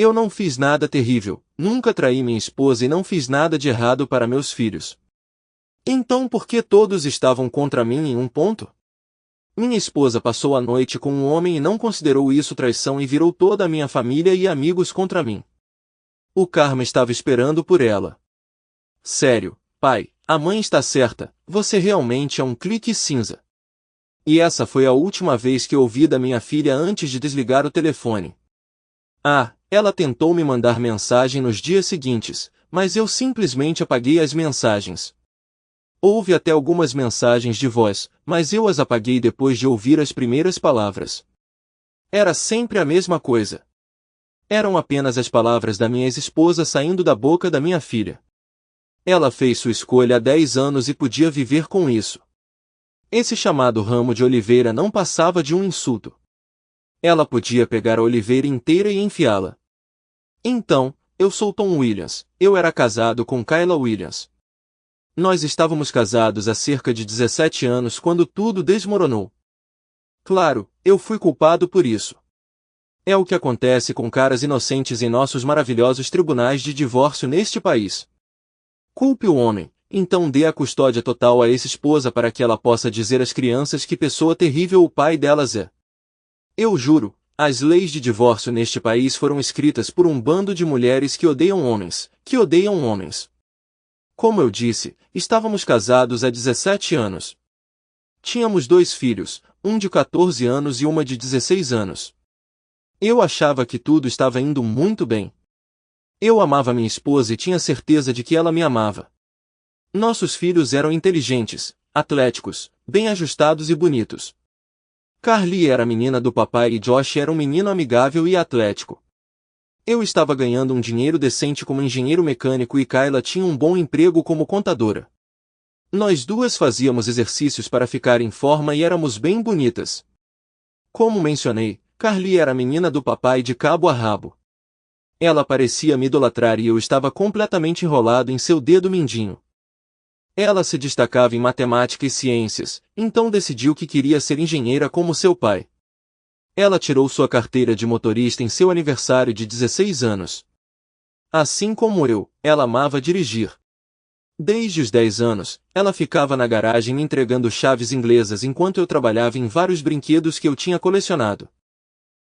Eu não fiz nada terrível, nunca traí minha esposa e não fiz nada de errado para meus filhos. Então por que todos estavam contra mim em um ponto? Minha esposa passou a noite com um homem e não considerou isso traição e virou toda a minha família e amigos contra mim. O karma estava esperando por ela. Sério, pai, a mãe está certa, você realmente é um clique cinza. E essa foi a última vez que ouvi da minha filha antes de desligar o telefone. Ah, ela tentou me mandar mensagem nos dias seguintes, mas eu simplesmente apaguei as mensagens. Houve até algumas mensagens de voz, mas eu as apaguei depois de ouvir as primeiras palavras. Era sempre a mesma coisa. Eram apenas as palavras da minha ex-esposa saindo da boca da minha filha. Ela fez sua escolha há 10 anos e podia viver com isso. Esse chamado ramo de oliveira não passava de um insulto. Ela podia pegar a oliveira inteira e enfiá-la. Então, eu sou Tom Williams, eu era casado com Kayla Williams. Nós estávamos casados há cerca de 17 anos quando tudo desmoronou. Claro, eu fui culpado por isso. É o que acontece com caras inocentes em nossos maravilhosos tribunais de divórcio neste país. Culpe o homem, então dê a custódia total a essa esposa para que ela possa dizer às crianças que pessoa terrível o pai delas é. Eu juro, as leis de divórcio neste país foram escritas por um bando de mulheres que odeiam homens, Como eu disse, estávamos casados há 17 anos. Tínhamos 2 filhos, um de 14 anos e uma de 16 anos. Eu achava que tudo estava indo muito bem. Eu amava minha esposa e tinha certeza de que ela me amava. Nossos filhos eram inteligentes, atléticos, bem ajustados e bonitos. Carly era a menina do papai e Josh era um menino amigável e atlético. Eu estava ganhando um dinheiro decente como engenheiro mecânico e Kayla tinha um bom emprego como contadora. Nós duas fazíamos exercícios para ficar em forma e éramos bem bonitas. Como mencionei, Carly era a menina do papai de cabo a rabo. Ela parecia me idolatrar e eu estava completamente enrolado em seu dedo mindinho. Ela se destacava em matemática e ciências, então decidiu que queria ser engenheira como seu pai. Ela tirou sua carteira de motorista em seu aniversário de 16 anos. Assim como eu, ela amava dirigir. Desde os 10 anos, ela ficava na garagem me entregando chaves inglesas enquanto eu trabalhava em vários brinquedos que eu tinha colecionado.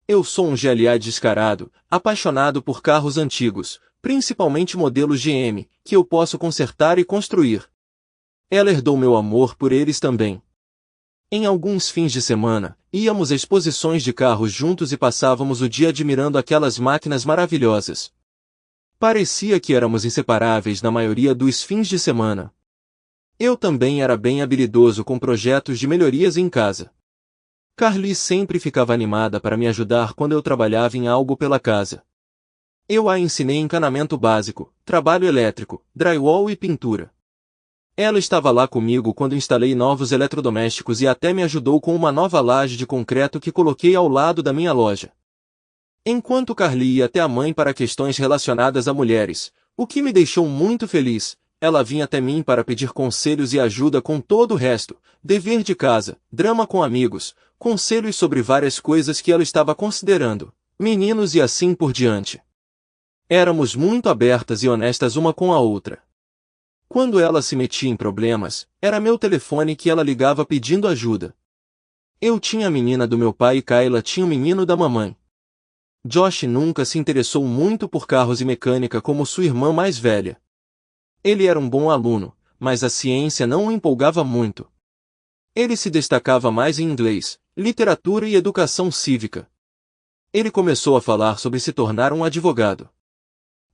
Eu sou um GLA descarado, apaixonado por carros antigos, principalmente modelos GM, que eu posso consertar e construir. Ela herdou meu amor por eles também. Em alguns fins de semana, íamos a exposições de carros juntos e passávamos o dia admirando aquelas máquinas maravilhosas. Parecia que éramos inseparáveis na maioria dos fins de semana. Eu também era bem habilidoso com projetos de melhorias em casa. Carly sempre ficava animada para me ajudar quando eu trabalhava em algo pela casa. Eu a ensinei encanamento básico, trabalho elétrico, drywall e pintura. Ela estava lá comigo quando instalei novos eletrodomésticos e até me ajudou com uma nova laje de concreto que coloquei ao lado da minha loja. Enquanto Carly ia até a mãe para questões relacionadas a mulheres, o que me deixou muito feliz, ela vinha até mim para pedir conselhos e ajuda com todo o resto, dever de casa, drama com amigos, conselhos sobre várias coisas que ela estava considerando, meninos e assim por diante. Éramos muito abertas e honestas uma com a outra. Quando ela se metia em problemas, era meu telefone que ela ligava pedindo ajuda. Eu tinha a menina do meu pai e Kayla tinha o menino da mamãe. Josh nunca se interessou muito por carros e mecânica como sua irmã mais velha. Ele era um bom aluno, mas a ciência não o empolgava muito. Ele se destacava mais em inglês, literatura e educação cívica. Ele começou a falar sobre se tornar um advogado.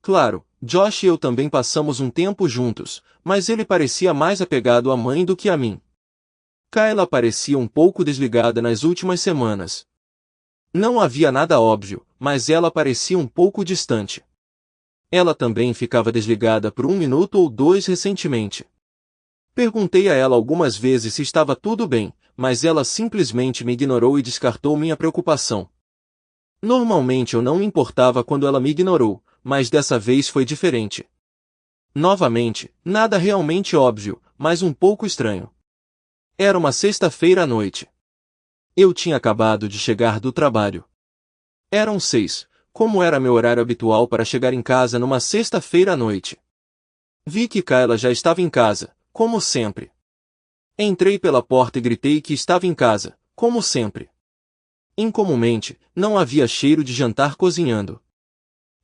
Claro, Josh e eu também passamos um tempo juntos, mas ele parecia mais apegado à mãe do que a mim. Kayla parecia um pouco desligada nas últimas semanas. Não havia nada óbvio, mas ela parecia um pouco distante. Ela também ficava desligada por 1 minuto ou 2 recentemente. Perguntei a ela algumas vezes se estava tudo bem, mas ela simplesmente me ignorou e descartou minha preocupação. Normalmente eu não me importava quando ela me ignorou, mas dessa vez foi diferente. Novamente, nada realmente óbvio, mas um pouco estranho. Era uma sexta-feira à noite. Eu tinha acabado de chegar do trabalho. Eram 6, como era meu horário habitual para chegar em casa numa sexta-feira à noite. Vi que Kayla já estava em casa, como sempre. Entrei pela porta e gritei que estava em casa, como sempre. Incomumente, não havia cheiro de jantar cozinhando.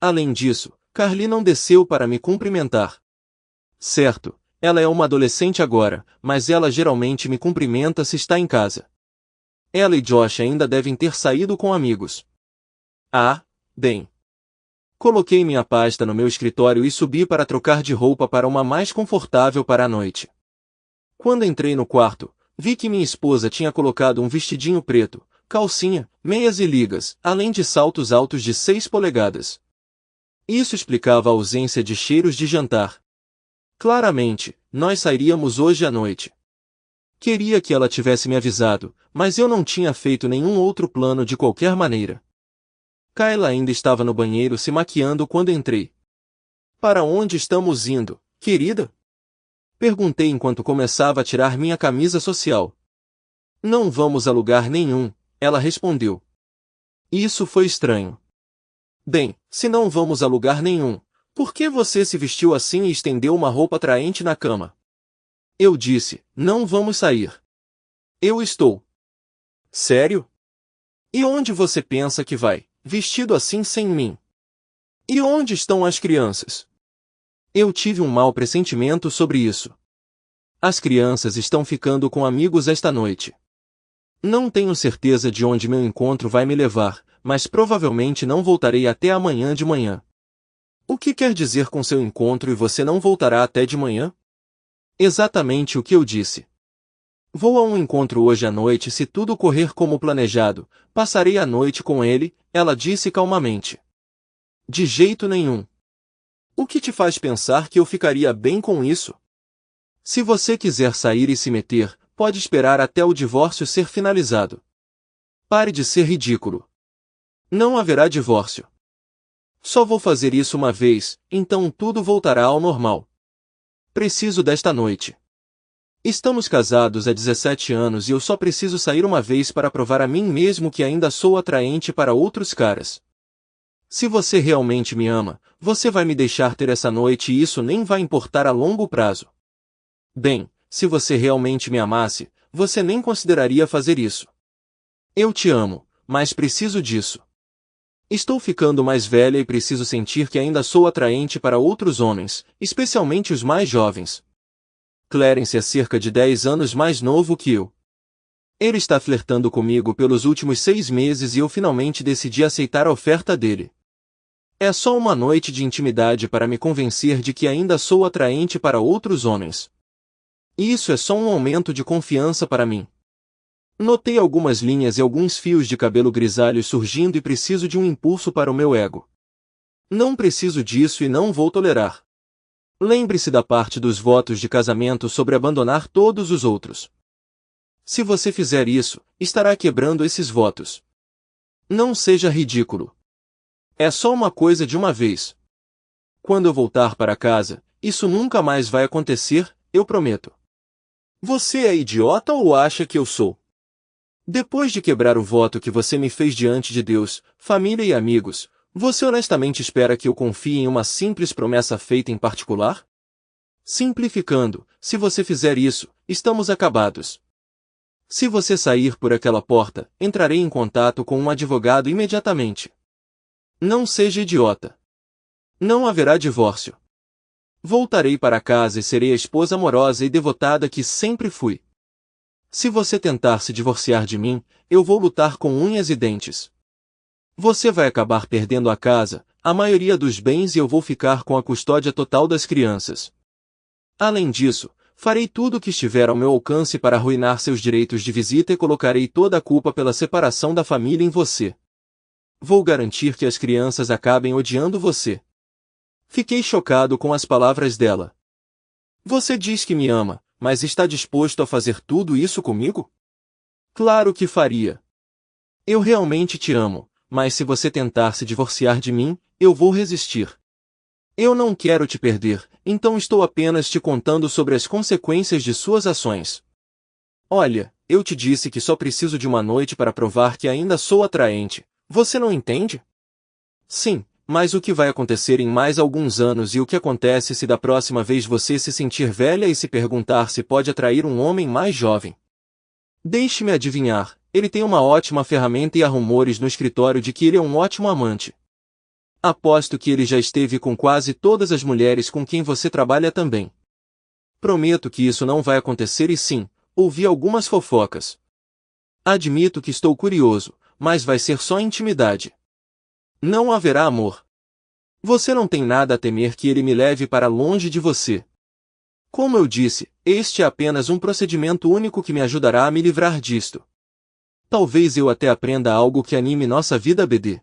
Além disso, Carly não desceu para me cumprimentar. Certo, ela é uma adolescente agora, mas ela geralmente me cumprimenta se está em casa. Ela e Josh ainda devem ter saído com amigos. Ah, bem. Coloquei minha pasta no meu escritório e subi para trocar de roupa para uma mais confortável para a noite. Quando entrei no quarto, vi que minha esposa tinha colocado um vestidinho preto, calcinha, meias e ligas, além de saltos altos de 6 polegadas. Isso explicava a ausência de cheiros de jantar. Claramente, nós sairíamos hoje à noite. Queria que ela tivesse me avisado, mas eu não tinha feito nenhum outro plano de qualquer maneira. Kayla ainda estava no banheiro se maquiando quando entrei. Para onde estamos indo, querida? Perguntei enquanto começava a tirar minha camisa social. Não vamos a lugar nenhum, ela respondeu. Isso foi estranho. Bem, se não vamos a lugar nenhum, por que você se vestiu assim e estendeu uma roupa atraente na cama? Eu disse, não vamos sair. Eu estou. Sério? E onde você pensa que vai, vestido assim sem mim? E onde estão as crianças? Eu tive um mau pressentimento sobre isso. As crianças estão ficando com amigos esta noite. Não tenho certeza de onde meu encontro vai me levar, mas provavelmente não voltarei até amanhã de manhã. O que quer dizer com seu encontro e você não voltará até de manhã? Exatamente o que eu disse. Vou a um encontro hoje à noite se tudo correr como planejado, passarei a noite com ele, ela disse calmamente. De jeito nenhum. O que te faz pensar que eu ficaria bem com isso? Se você quiser sair e se meter, pode esperar até o divórcio ser finalizado. Pare de ser ridículo. Não haverá divórcio. Só vou fazer isso uma vez, então tudo voltará ao normal. Preciso desta noite. Estamos casados há 17 anos e eu só preciso sair uma vez para provar a mim mesmo que ainda sou atraente para outros caras. Se você realmente me ama, você vai me deixar ter essa noite e isso nem vai importar a longo prazo. Bem, se você realmente me amasse, você nem consideraria fazer isso. Eu te amo, mas preciso disso. Estou ficando mais velha e preciso sentir que ainda sou atraente para outros homens, especialmente os mais jovens. Clarence é cerca de 10 anos mais novo que eu. Ele está flertando comigo pelos últimos 6 meses e eu finalmente decidi aceitar a oferta dele. É só uma noite de intimidade para me convencer de que ainda sou atraente para outros homens. Isso é só um aumento de confiança para mim. Notei algumas linhas e alguns fios de cabelo grisalhos surgindo e preciso de um impulso para o meu ego. Não preciso disso e não vou tolerar. Lembre-se da parte dos votos de casamento sobre abandonar todos os outros. Se você fizer isso, estará quebrando esses votos. Não seja ridículo. É só uma coisa de uma vez. Quando eu voltar para casa, isso nunca mais vai acontecer, eu prometo. Você é idiota ou acha que eu sou? Depois de quebrar o voto que você me fez diante de Deus, família e amigos, você honestamente espera que eu confie em uma simples promessa feita em particular? Simplificando, se você fizer isso, estamos acabados. Se você sair por aquela porta, entrarei em contato com um advogado imediatamente. Não seja idiota. Não haverá divórcio. Voltarei para casa e serei a esposa amorosa e devotada que sempre fui. Se você tentar se divorciar de mim, eu vou lutar com unhas e dentes. Você vai acabar perdendo a casa, a maioria dos bens e eu vou ficar com a custódia total das crianças. Além disso, farei tudo o que estiver ao meu alcance para arruinar seus direitos de visita e colocarei toda a culpa pela separação da família em você. Vou garantir que as crianças acabem odiando você. Fiquei chocado com as palavras dela. Você diz que me ama, mas está disposto a fazer tudo isso comigo? Claro que faria. Eu realmente te amo, mas se você tentar se divorciar de mim, eu vou resistir. Eu não quero te perder, então estou apenas te contando sobre as consequências de suas ações. Olha, eu te disse que só preciso de uma noite para provar que ainda sou atraente. Você não entende? Sim, mas o que vai acontecer em mais alguns anos e o que acontece se da próxima vez você se sentir velha e se perguntar se pode atrair um homem mais jovem? Deixe-me adivinhar, ele tem uma ótima ferramenta e há rumores no escritório de que ele é um ótimo amante. Aposto que ele já esteve com quase todas as mulheres com quem você trabalha também. Prometo que isso não vai acontecer e sim, ouvi algumas fofocas. Admito que estou curioso, mas vai ser só intimidade. Não haverá amor. Você não tem nada a temer que ele me leve para longe de você. Como eu disse, este é apenas um procedimento único que me ajudará a me livrar disto. Talvez eu até aprenda algo que anime nossa vida BD.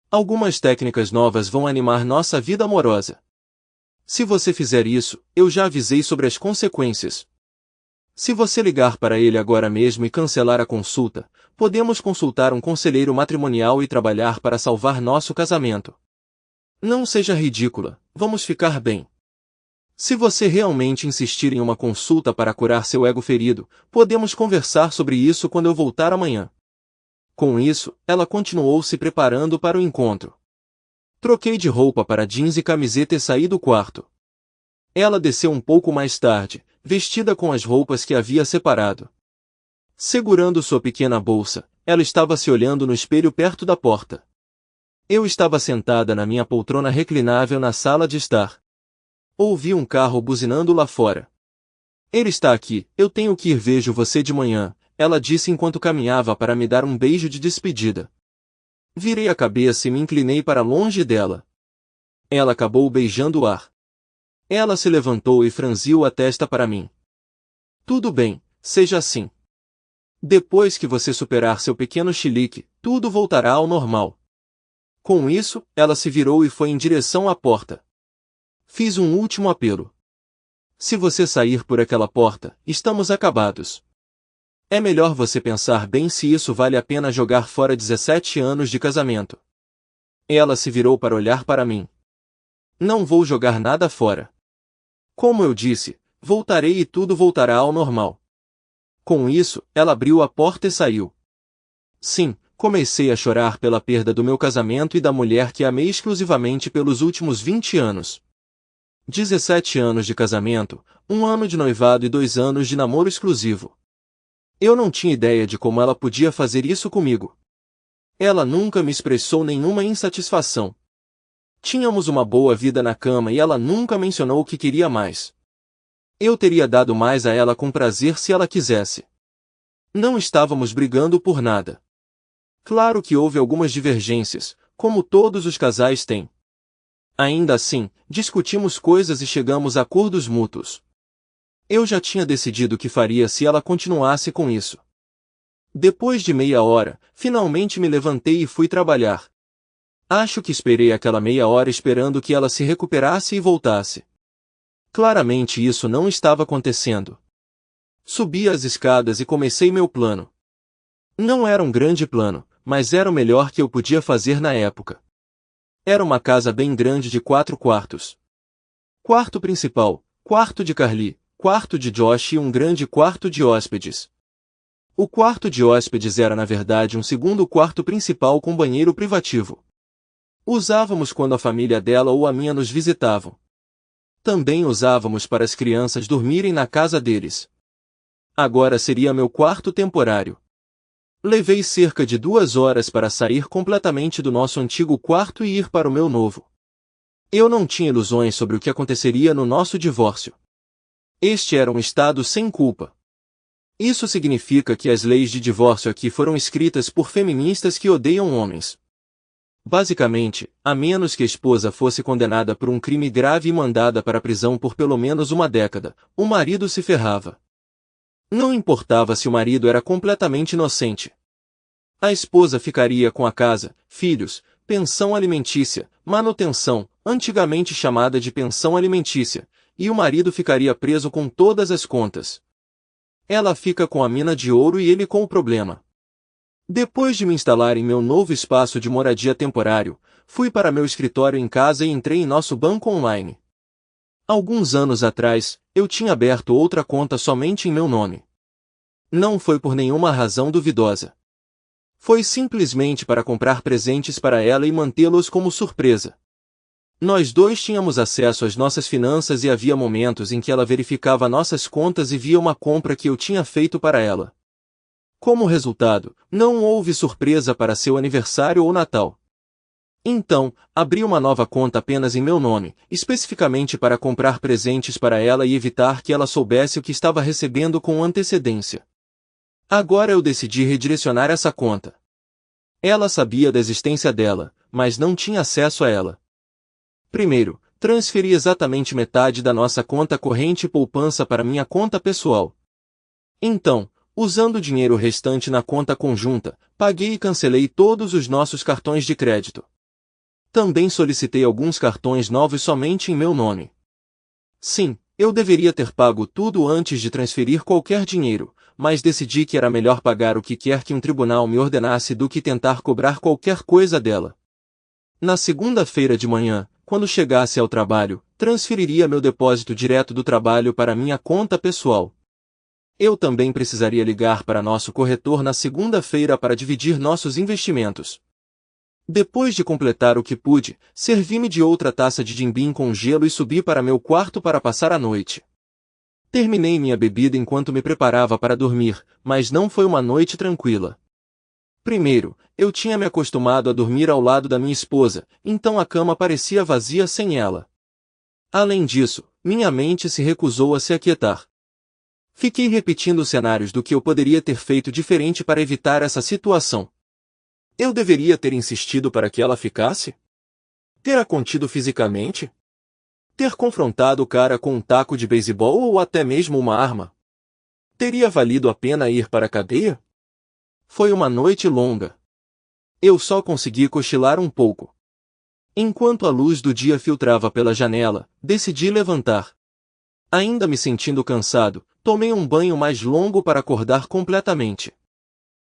Algumas técnicas novas vão animar nossa vida amorosa. Se você fizer isso, eu já avisei sobre as consequências. Se você ligar para ele agora mesmo e cancelar a consulta, podemos consultar um conselheiro matrimonial e trabalhar para salvar nosso casamento. Não seja ridícula, vamos ficar bem. Se você realmente insistir em uma consulta para curar seu ego ferido, podemos conversar sobre isso quando eu voltar amanhã. Com isso, ela continuou se preparando para o encontro. Troquei de roupa para jeans e camiseta e saí do quarto. Ela desceu um pouco mais tarde, vestida com as roupas que havia separado. Segurando sua pequena bolsa, ela estava se olhando no espelho perto da porta. Eu estava sentada na minha poltrona reclinável na sala de estar. Ouvi um carro buzinando lá fora. Ele está aqui, eu tenho que ir, vejo você de manhã, ela disse enquanto caminhava para me dar um beijo de despedida. Virei a cabeça e me inclinei para longe dela. Ela acabou beijando o ar. Ela se levantou e franziu a testa para mim. Tudo bem, seja assim. Depois que você superar seu pequeno chilique, tudo voltará ao normal. Com isso, ela se virou e foi em direção à porta. Fiz um último apelo. Se você sair por aquela porta, estamos acabados. É melhor você pensar bem se isso vale a pena jogar fora 17 anos de casamento. Ela se virou para olhar para mim. Não vou jogar nada fora. Como eu disse, voltarei e tudo voltará ao normal. Com isso, ela abriu a porta e saiu. Sim, comecei a chorar pela perda do meu casamento e da mulher que amei exclusivamente pelos últimos 20 anos. 17 anos de casamento, 1 ano de noivado e 2 anos de namoro exclusivo. Eu não tinha ideia de como ela podia fazer isso comigo. Ela nunca me expressou nenhuma insatisfação. Tínhamos uma boa vida na cama e ela nunca mencionou que queria mais. Eu teria dado mais a ela com prazer se ela quisesse. Não estávamos brigando por nada. Claro que houve algumas divergências, como todos os casais têm. Ainda assim, discutimos coisas e chegamos a acordos mútuos. Eu já tinha decidido o que faria se ela continuasse com isso. Depois de meia hora, finalmente me levantei e fui trabalhar. Acho que esperei aquela meia hora esperando que ela se recuperasse e voltasse. Claramente isso não estava acontecendo. Subi as escadas e comecei meu plano. Não era um grande plano, mas era o melhor que eu podia fazer na época. Era uma casa bem grande de 4 quartos. Quarto principal, quarto de Carly, quarto de Josh e um grande quarto de hóspedes. O quarto de hóspedes era na verdade um segundo quarto principal com banheiro privativo. Usávamos quando a família dela ou a minha nos visitavam. Também usávamos para as crianças dormirem na casa deles. Agora seria meu quarto temporário. Levei cerca de 2 horas para sair completamente do nosso antigo quarto e ir para o meu novo. Eu não tinha ilusões sobre o que aconteceria no nosso divórcio. Este era um estado sem culpa. Isso significa que as leis de divórcio aqui foram escritas por feministas que odeiam homens. Basicamente, a menos que a esposa fosse condenada por um crime grave e mandada para a prisão por pelo menos 1 década, o marido se ferrava. Não importava se o marido era completamente inocente. A esposa ficaria com a casa, filhos, pensão alimentícia, manutenção, antigamente chamada de pensão alimentícia, e o marido ficaria preso com todas as contas. Ela fica com a mina de ouro e ele com o problema. Depois de me instalar em meu novo espaço de moradia temporário, fui para meu escritório em casa e entrei em nosso banco online. Alguns anos atrás, eu tinha aberto outra conta somente em meu nome. Não foi por nenhuma razão duvidosa. Foi simplesmente para comprar presentes para ela e mantê-los como surpresa. Nós dois tínhamos acesso às nossas finanças e havia momentos em que ela verificava nossas contas e via uma compra que eu tinha feito para ela. Como resultado, não houve surpresa para seu aniversário ou Natal. Então, abri uma nova conta apenas em meu nome, especificamente para comprar presentes para ela e evitar que ela soubesse o que estava recebendo com antecedência. Agora eu decidi redirecionar essa conta. Ela sabia da existência dela, mas não tinha acesso a ela. Primeiro, transferi exatamente metade da nossa conta corrente poupança para minha conta pessoal. Então, usando o dinheiro restante na conta conjunta, paguei e cancelei todos os nossos cartões de crédito. Também solicitei alguns cartões novos somente em meu nome. Sim, eu deveria ter pago tudo antes de transferir qualquer dinheiro, mas decidi que era melhor pagar o que quer que um tribunal me ordenasse do que tentar cobrar qualquer coisa dela. Na segunda-feira de manhã, quando chegasse ao trabalho, transferiria meu depósito direto do trabalho para minha conta pessoal. Eu também precisaria ligar para nosso corretor na segunda-feira para dividir nossos investimentos. Depois de completar o que pude, servi-me de outra taça de jim-bim com gelo e subi para meu quarto para passar a noite. Terminei minha bebida enquanto me preparava para dormir, mas não foi uma noite tranquila. Primeiro, eu tinha me acostumado a dormir ao lado da minha esposa, então a cama parecia vazia sem ela. Além disso, minha mente se recusou a se aquietar. Fiquei repetindo cenários do que eu poderia ter feito diferente para evitar essa situação. Eu deveria ter insistido para que ela ficasse? Ter a contido fisicamente? Ter confrontado o cara com um taco de beisebol ou até mesmo uma arma? Teria valido a pena ir para a cadeia? Foi uma noite longa. Eu só consegui cochilar um pouco. Enquanto a luz do dia filtrava pela janela, decidi levantar. Ainda me sentindo cansado, tomei um banho mais longo para acordar completamente.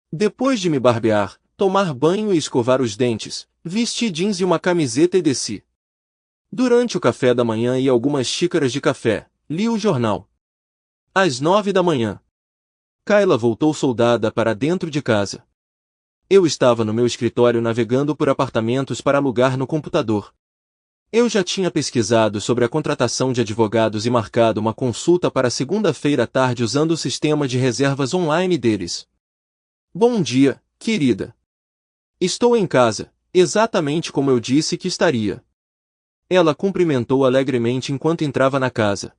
Depois de me barbear, tomar banho e escovar os dentes, vesti jeans e uma camiseta e desci. Durante o café da manhã e algumas xícaras de café, li o jornal. Às 9 da manhã. Kayla voltou soldada para dentro de casa. Eu estava no meu escritório navegando por apartamentos para alugar no computador. Eu já tinha pesquisado sobre a contratação de advogados e marcado uma consulta para segunda-feira à tarde usando o sistema de reservas online deles. Bom dia, querida. Estou em casa, exatamente como eu disse que estaria. Ela cumprimentou alegremente enquanto entrava na casa.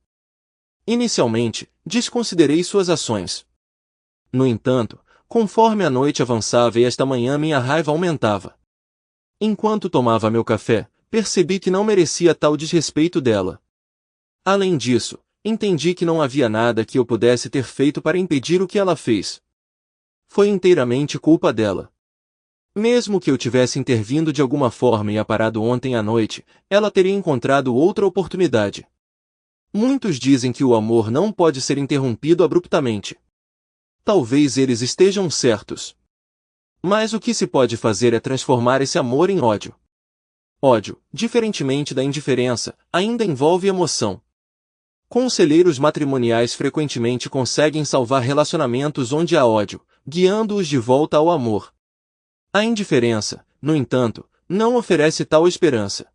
Inicialmente, desconsiderei suas ações. No entanto, conforme a noite avançava e esta manhã minha raiva aumentava. Enquanto tomava meu café, percebi que não merecia tal desrespeito dela. Além disso, entendi que não havia nada que eu pudesse ter feito para impedir o que ela fez. Foi inteiramente culpa dela. Mesmo que eu tivesse intervindo de alguma forma e a parado ontem à noite, ela teria encontrado outra oportunidade. Muitos dizem que o amor não pode ser interrompido abruptamente. Talvez eles estejam certos. Mas o que se pode fazer é transformar esse amor em ódio. Ódio, diferentemente da indiferença, ainda envolve emoção. Conselheiros matrimoniais frequentemente conseguem salvar relacionamentos onde há ódio, guiando-os de volta ao amor. A indiferença, no entanto, não oferece tal esperança.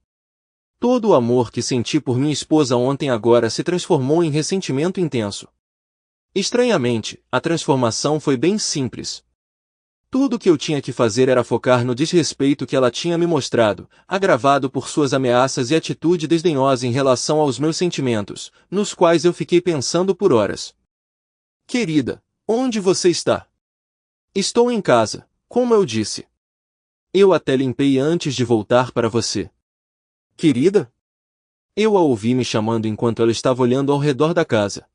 Todo o amor que senti por minha esposa ontem agora se transformou em ressentimento intenso. Estranhamente, a transformação foi bem simples. Tudo o que eu tinha que fazer era focar no desrespeito que ela tinha me mostrado, agravado por suas ameaças e atitude desdenhosa em relação aos meus sentimentos, nos quais eu fiquei pensando por horas. Querida, onde você está? Estou em casa, como eu disse. Eu até limpei antes de voltar para você. Querida? Eu a ouvi me chamando enquanto ela estava olhando ao redor da casa.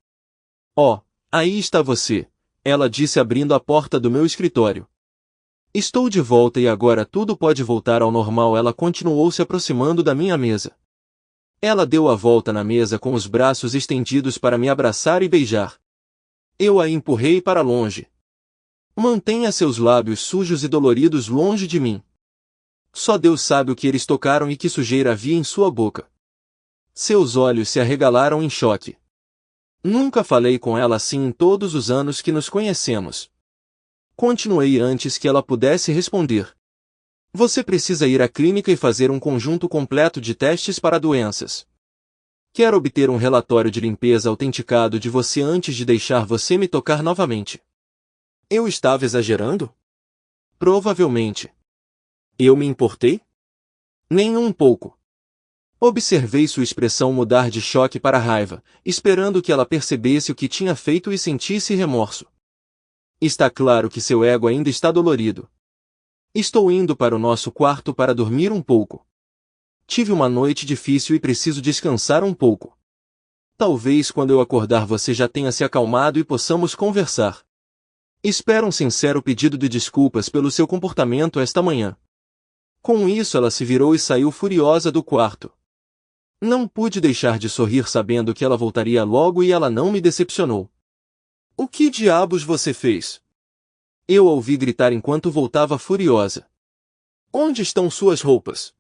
Oh, aí está você, ela disse abrindo a porta do meu escritório. Estou de volta e agora tudo pode voltar ao normal. Ela continuou se aproximando da minha mesa. Ela deu a volta na mesa com os braços estendidos para me abraçar e beijar. Eu a empurrei para longe. Mantenha seus lábios sujos e doloridos longe de mim. Só Deus sabe o que eles tocaram e que sujeira havia em sua boca. Seus olhos se arregalaram em choque. Nunca falei com ela assim em todos os anos que nos conhecemos. Continuei antes que ela pudesse responder. Você precisa ir à clínica e fazer um conjunto completo de testes para doenças. Quero obter um relatório de limpeza autenticado de você antes de deixar você me tocar novamente. Eu estava exagerando? Provavelmente. Eu me importei? Nem um pouco. Observei sua expressão mudar de choque para raiva, esperando que ela percebesse o que tinha feito e sentisse remorso. Está claro que seu ego ainda está dolorido. Estou indo para o nosso quarto para dormir um pouco. Tive uma noite difícil e preciso descansar um pouco. Talvez quando eu acordar você já tenha se acalmado e possamos conversar. Espero um sincero pedido de desculpas pelo seu comportamento esta manhã. Com isso ela se virou e saiu furiosa do quarto. Não pude deixar de sorrir sabendo que ela voltaria logo e ela não me decepcionou. O que diabos você fez? Eu a ouvi gritar enquanto voltava furiosa. Onde estão suas roupas?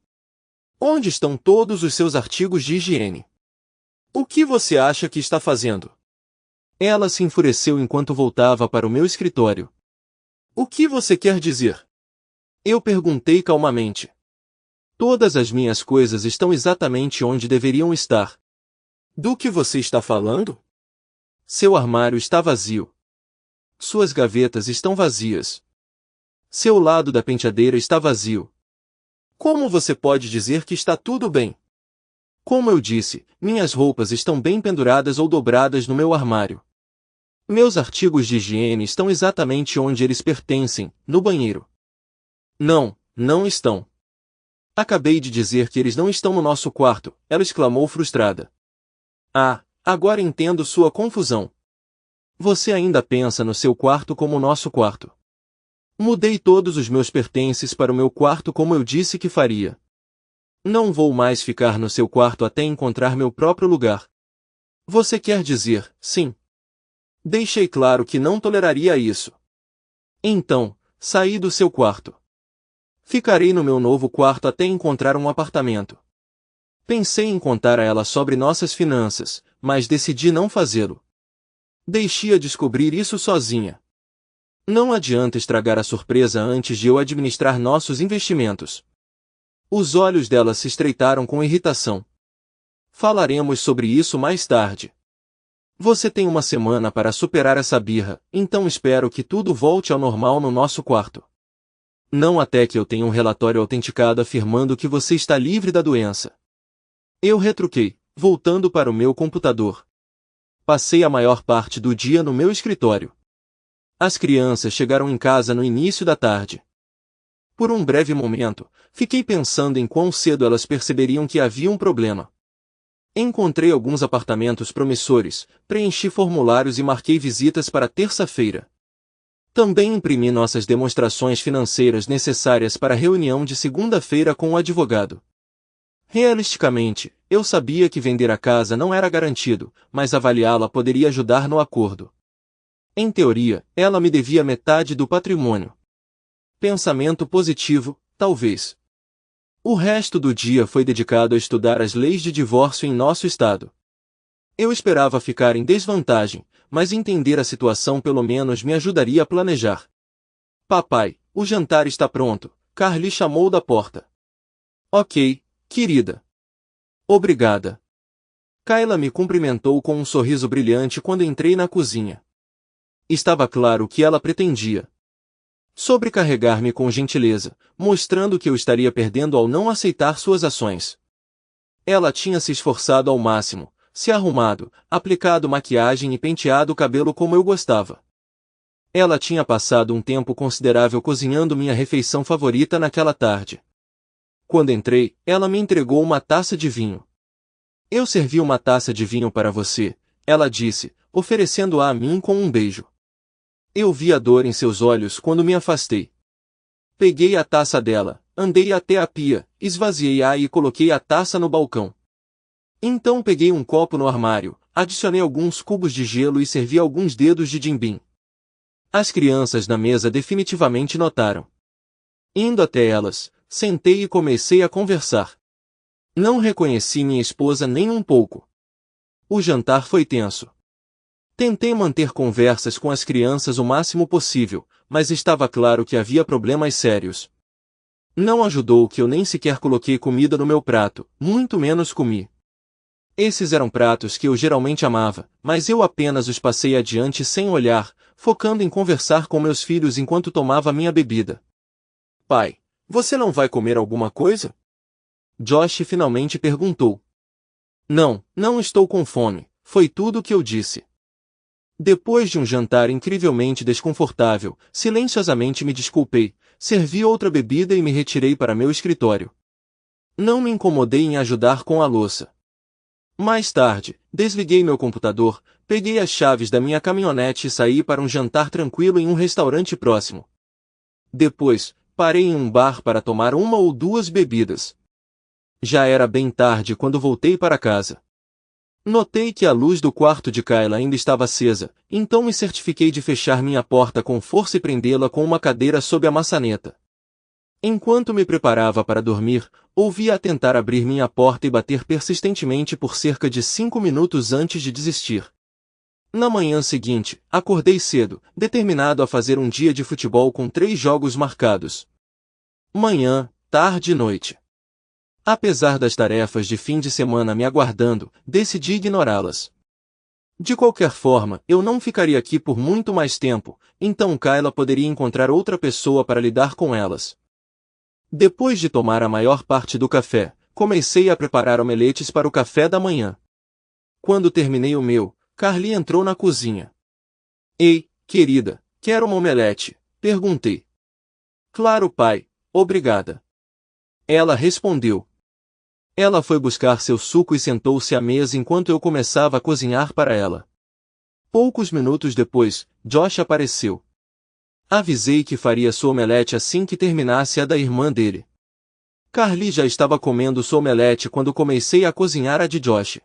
Onde estão todos os seus artigos de higiene? O que você acha que está fazendo? Ela se enfureceu enquanto voltava para o meu escritório. O que você quer dizer? Eu perguntei calmamente. Todas as minhas coisas estão exatamente onde deveriam estar. Do que você está falando? Seu armário está vazio. Suas gavetas estão vazias. Seu lado da penteadeira está vazio. Como você pode dizer que está tudo bem? Como eu disse, minhas roupas estão bem penduradas ou dobradas no meu armário. Meus artigos de higiene estão exatamente onde eles pertencem, no banheiro. Não, não estão. Acabei de dizer que eles não estão no nosso quarto, ela exclamou frustrada. Ah, agora entendo sua confusão. Você ainda pensa no seu quarto como o nosso quarto. Mudei todos os meus pertences para o meu quarto como eu disse que faria. Não vou mais ficar no seu quarto até encontrar meu próprio lugar. Você quer dizer, sim. Deixei claro que não toleraria isso. Então, saí do seu quarto. Ficarei no meu novo quarto até encontrar um apartamento. Pensei em contar a ela sobre nossas finanças, mas decidi não fazê-lo. Deixei-a descobrir isso sozinha. Não adianta estragar a surpresa antes de eu administrar nossos investimentos. Os olhos dela se estreitaram com irritação. Falaremos sobre isso mais tarde. Você tem uma semana para superar essa birra, então espero que tudo volte ao normal no nosso quarto. Não até que eu tenha um relatório autenticado afirmando que você está livre da doença. Eu retruquei, voltando para o meu computador. Passei a maior parte do dia no meu escritório. As crianças chegaram em casa no início da tarde. Por um breve momento, fiquei pensando em quão cedo elas perceberiam que havia um problema. Encontrei alguns apartamentos promissores, preenchi formulários e marquei visitas para terça-feira. Também imprimi nossas demonstrações financeiras necessárias para a reunião de segunda-feira com o advogado. Realisticamente, eu sabia que vender a casa não era garantido, mas avaliá-la poderia ajudar no acordo. Em teoria, ela me devia metade do patrimônio. Pensamento positivo, talvez. O resto do dia foi dedicado a estudar as leis de divórcio em nosso estado. Eu esperava ficar em desvantagem, mas entender a situação pelo menos me ajudaria a planejar. Papai, o jantar está pronto, Carly chamou da porta. Ok, querida. Obrigada. Kayla me cumprimentou com um sorriso brilhante quando entrei na cozinha. Estava claro o que ela pretendia. Sobrecarregar-me com gentileza, mostrando que eu estaria perdendo ao não aceitar suas ações. Ela tinha se esforçado ao máximo, se arrumado, aplicado maquiagem e penteado o cabelo como eu gostava. Ela tinha passado um tempo considerável cozinhando minha refeição favorita naquela tarde. Quando entrei, ela me entregou uma taça de vinho. Eu servi uma taça de vinho para você, ela disse, oferecendo-a a mim com um beijo. Eu vi a dor em seus olhos quando me afastei. Peguei a taça dela, andei até a pia, esvaziei-a e coloquei a taça no balcão. Então peguei um copo no armário, adicionei alguns cubos de gelo e servi alguns dedos de jim-bim. As crianças na mesa definitivamente notaram. Indo até elas, sentei e comecei a conversar. Não reconheci minha esposa nem um pouco. O jantar foi tenso. Tentei manter conversas com as crianças o máximo possível, mas estava claro que havia problemas sérios. Não ajudou que eu nem sequer coloquei comida no meu prato, muito menos comi. Esses eram pratos que eu geralmente amava, mas eu apenas os passei adiante sem olhar, focando em conversar com meus filhos enquanto tomava minha bebida. Pai, você não vai comer alguma coisa? Josh finalmente perguntou. Não, não estou com fome, foi tudo o que eu disse. Depois de um jantar incrivelmente desconfortável, silenciosamente me desculpei, servi outra bebida e me retirei para meu escritório. Não me incomodei em ajudar com a louça. Mais tarde, desliguei meu computador, peguei as chaves da minha caminhonete e saí para um jantar tranquilo em um restaurante próximo. Depois, parei em um bar para tomar uma ou duas bebidas. Já era bem tarde quando voltei para casa. Notei que a luz do quarto de Kayla ainda estava acesa, então me certifiquei de fechar minha porta com força e prendê-la com uma cadeira sob a maçaneta. Enquanto me preparava para dormir, ouvi-a tentar abrir minha porta e bater persistentemente por cerca de 5 minutos antes de desistir. Na manhã seguinte, acordei cedo, determinado a fazer um dia de futebol com 3 jogos marcados. Manhã, tarde e noite. Apesar das tarefas de fim de semana me aguardando, decidi ignorá-las. De qualquer forma, eu não ficaria aqui por muito mais tempo, então Kayla poderia encontrar outra pessoa para lidar com elas. Depois de tomar a maior parte do café, comecei a preparar omeletes para o café da manhã. Quando terminei o meu, Carly entrou na cozinha. Ei, querida, quer uma omelete? Perguntei. Claro, pai, obrigada. Ela respondeu. Ela foi buscar seu suco e sentou-se à mesa enquanto eu começava a cozinhar para ela. Poucos minutos depois, Josh apareceu. Avisei que faria sua omelete assim que terminasse a da irmã dele. Carly já estava comendo sua omelete quando comecei a cozinhar a de Josh.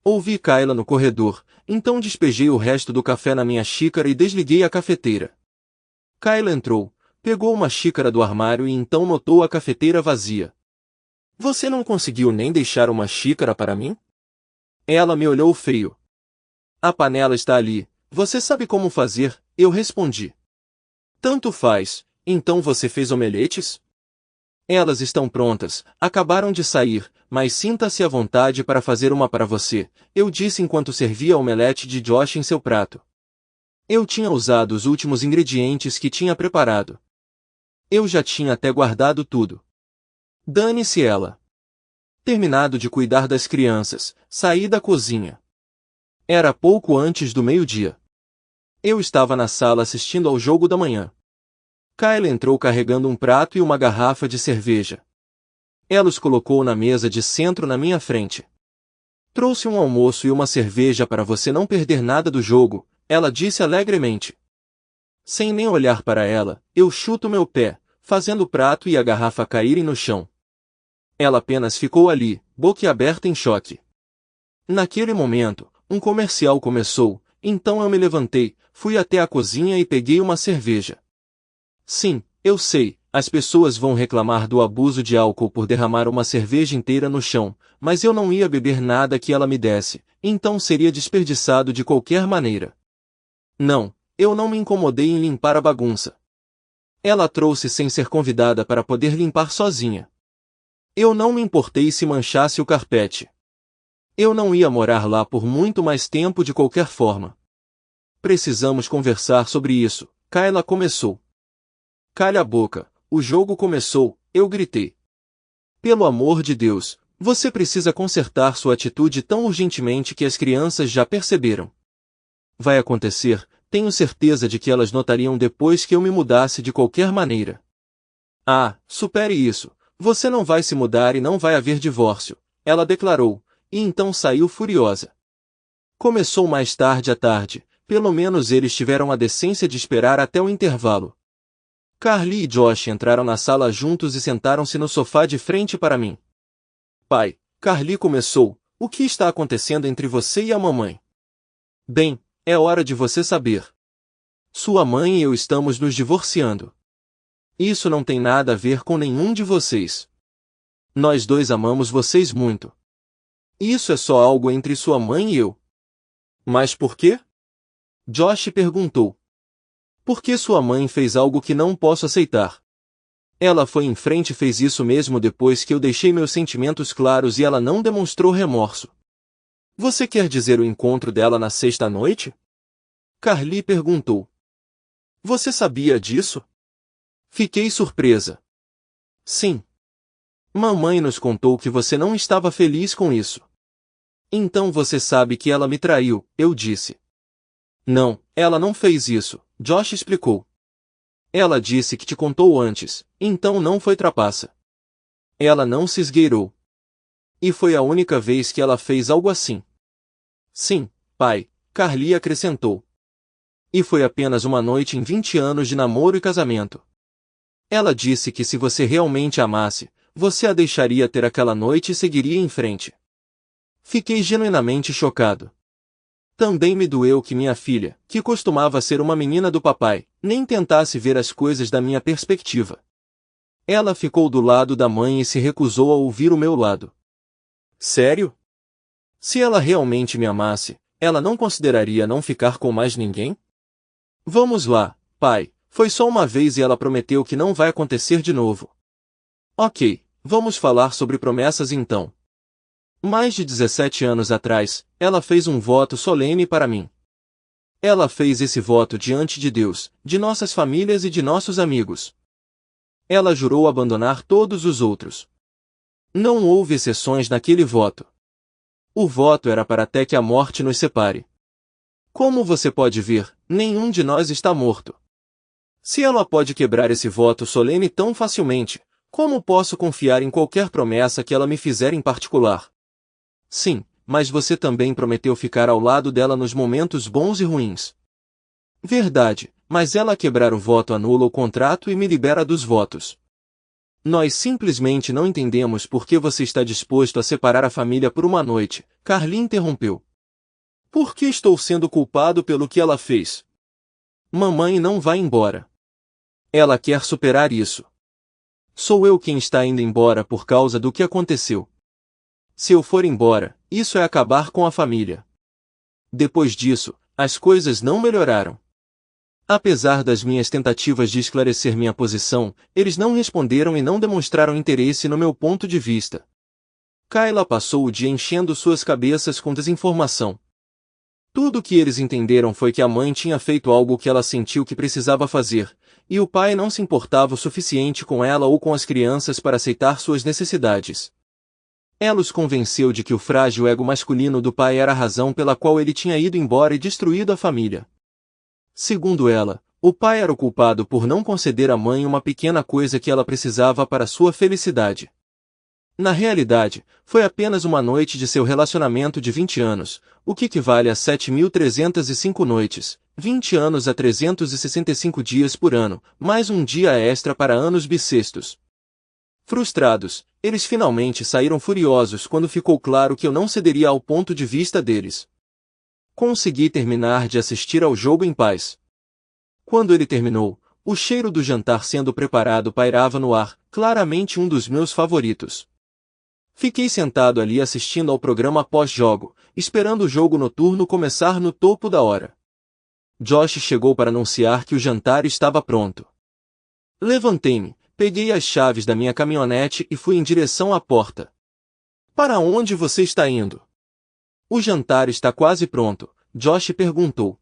Ouvi Kayla no corredor, então despejei o resto do café na minha xícara e desliguei a cafeteira. Kayla entrou, pegou uma xícara do armário e então notou a cafeteira vazia. Você não conseguiu nem deixar uma xícara para mim? Ela me olhou feio. A panela está ali, você sabe como fazer, eu respondi. Tanto faz, então você fez omeletes? Elas estão prontas, acabaram de sair, mas sinta-se à vontade para fazer uma para você, eu disse enquanto servia a omelete de Josh em seu prato. Eu tinha usado os últimos ingredientes que tinha preparado. Eu já tinha até guardado tudo. Dane-se ela. Terminado de cuidar das crianças, saí da cozinha. Era pouco antes do meio-dia. Eu estava na sala assistindo ao jogo da manhã. Kayla entrou carregando um prato e uma garrafa de cerveja. Ela os colocou na mesa de centro na minha frente. Trouxe um almoço e uma cerveja para você não perder nada do jogo, ela disse alegremente. Sem nem olhar para ela, eu chuto meu pé, fazendo o prato e a garrafa caírem no chão. Ela apenas ficou ali, boquiaberta em choque. Naquele momento, um comercial começou, então eu me levantei, fui até a cozinha e peguei uma cerveja. Sim, eu sei, as pessoas vão reclamar do abuso de álcool por derramar uma cerveja inteira no chão, mas eu não ia beber nada que ela me desse, então seria desperdiçado de qualquer maneira. Não, eu não me incomodei em limpar a bagunça. Ela trouxe sem ser convidada para poder limpar sozinha. Eu não me importei se manchasse o carpete. Eu não ia morar lá por muito mais tempo de qualquer forma. Precisamos conversar sobre isso, Kayla começou. Calha a boca, o jogo começou, eu gritei. Pelo amor de Deus, você precisa consertar sua atitude tão urgentemente que as crianças já perceberam. Vai acontecer, tenho certeza de que elas notariam depois que eu me mudasse de qualquer maneira. Ah, supere isso. Você não vai se mudar e não vai haver divórcio, ela declarou, e então saiu furiosa. Começou mais tarde à tarde, pelo menos eles tiveram a decência de esperar até o intervalo. Carly e Josh entraram na sala juntos e sentaram-se no sofá de frente para mim. Pai, Carly começou, o que está acontecendo entre você e a mamãe? Bem, é hora de você saber. Sua mãe e eu estamos nos divorciando. Isso não tem nada a ver com nenhum de vocês. Nós dois amamos vocês muito. Isso é só algo entre sua mãe e eu. Mas por quê? Josh perguntou. Porque sua mãe fez algo que não posso aceitar. Ela foi em frente e fez isso mesmo depois que eu deixei meus sentimentos claros e ela não demonstrou remorso. Você quer dizer o encontro dela na sexta noite? Carly perguntou. Você sabia disso? Fiquei surpresa. Sim. Mamãe nos contou que você não estava feliz com isso. Então você sabe que ela me traiu, eu disse. Não, ela não fez isso, Josh explicou. Ela disse que te contou antes, então não foi trapaça. Ela não se esgueirou. E foi a única vez que ela fez algo assim. Sim, pai, Carly acrescentou. E foi apenas uma noite em 20 anos de namoro e casamento. Ela disse que se você realmente amasse, você a deixaria ter aquela noite e seguiria em frente. Fiquei genuinamente chocado. Também me doeu que minha filha, que costumava ser uma menina do papai, nem tentasse ver as coisas da minha perspectiva. Ela ficou do lado da mãe e se recusou a ouvir o meu lado. Sério? Se ela realmente me amasse, ela não consideraria não ficar com mais ninguém? Vamos lá, pai, foi só uma vez e ela prometeu que não vai acontecer de novo. Ok, vamos falar sobre promessas então. Mais de 17 anos atrás, ela fez um voto solene para mim. Ela fez esse voto diante de Deus, de nossas famílias e de nossos amigos. Ela jurou abandonar todos os outros. Não houve exceções naquele voto. O voto era para até que a morte nos separe. Como você pode ver, nenhum de nós está morto. Se ela pode quebrar esse voto solene tão facilmente, como posso confiar em qualquer promessa que ela me fizer em particular? Sim, mas você também prometeu ficar ao lado dela nos momentos bons e ruins. Verdade, mas ela quebrar o voto anula o contrato e me libera dos votos. Nós simplesmente não entendemos por que você está disposto a separar a família por uma noite, Carly interrompeu. Por que estou sendo culpado pelo que ela fez? Mamãe não vai embora. Ela quer superar isso. Sou eu quem está indo embora por causa do que aconteceu. Se eu for embora, isso é acabar com a família. Depois disso, as coisas não melhoraram. Apesar das minhas tentativas de esclarecer minha posição, eles não responderam e não demonstraram interesse no meu ponto de vista. Kayla passou o dia enchendo suas cabeças com desinformação. Tudo o que eles entenderam foi que a mãe tinha feito algo que ela sentiu que precisava fazer, e o pai não se importava o suficiente com ela ou com as crianças para aceitar suas necessidades. Ela os convenceu de que o frágil ego masculino do pai era a razão pela qual ele tinha ido embora e destruído a família. Segundo ela, o pai era o culpado por não conceder à mãe uma pequena coisa que ela precisava para sua felicidade. Na realidade, foi apenas uma noite de seu relacionamento de 20 anos, o que equivale a 7.305 noites, 20 anos a 365 dias por ano, mais um dia extra para anos bissextos. Frustrados, eles finalmente saíram furiosos quando ficou claro que eu não cederia ao ponto de vista deles. Consegui terminar de assistir ao jogo em paz. Quando ele terminou, o cheiro do jantar sendo preparado pairava no ar, claramente um dos meus favoritos. Fiquei sentado ali assistindo ao programa pós-jogo, esperando o jogo noturno começar no topo da hora. Josh chegou para anunciar que o jantar estava pronto. Levantei-me, peguei as chaves da minha caminhonete e fui em direção à porta. Para onde você está indo? O jantar está quase pronto, Josh perguntou.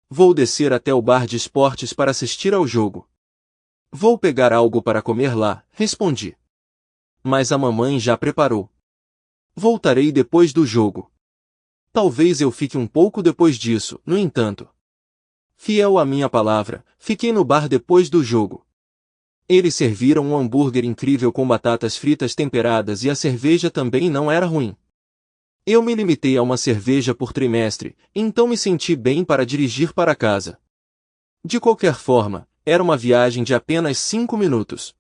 Vou descer até o bar de esportes para assistir ao jogo. Vou pegar algo para comer lá, respondi. Mas a mamãe já preparou. Voltarei depois do jogo. Talvez eu fique um pouco depois disso, no entanto. Fiel à minha palavra, fiquei no bar depois do jogo. Eles serviram um hambúrguer incrível com batatas fritas temperadas e a cerveja também não era ruim. Eu me limitei a uma cerveja por trimestre, então me senti bem para dirigir para casa. De qualquer forma, era uma viagem de apenas 5 minutos.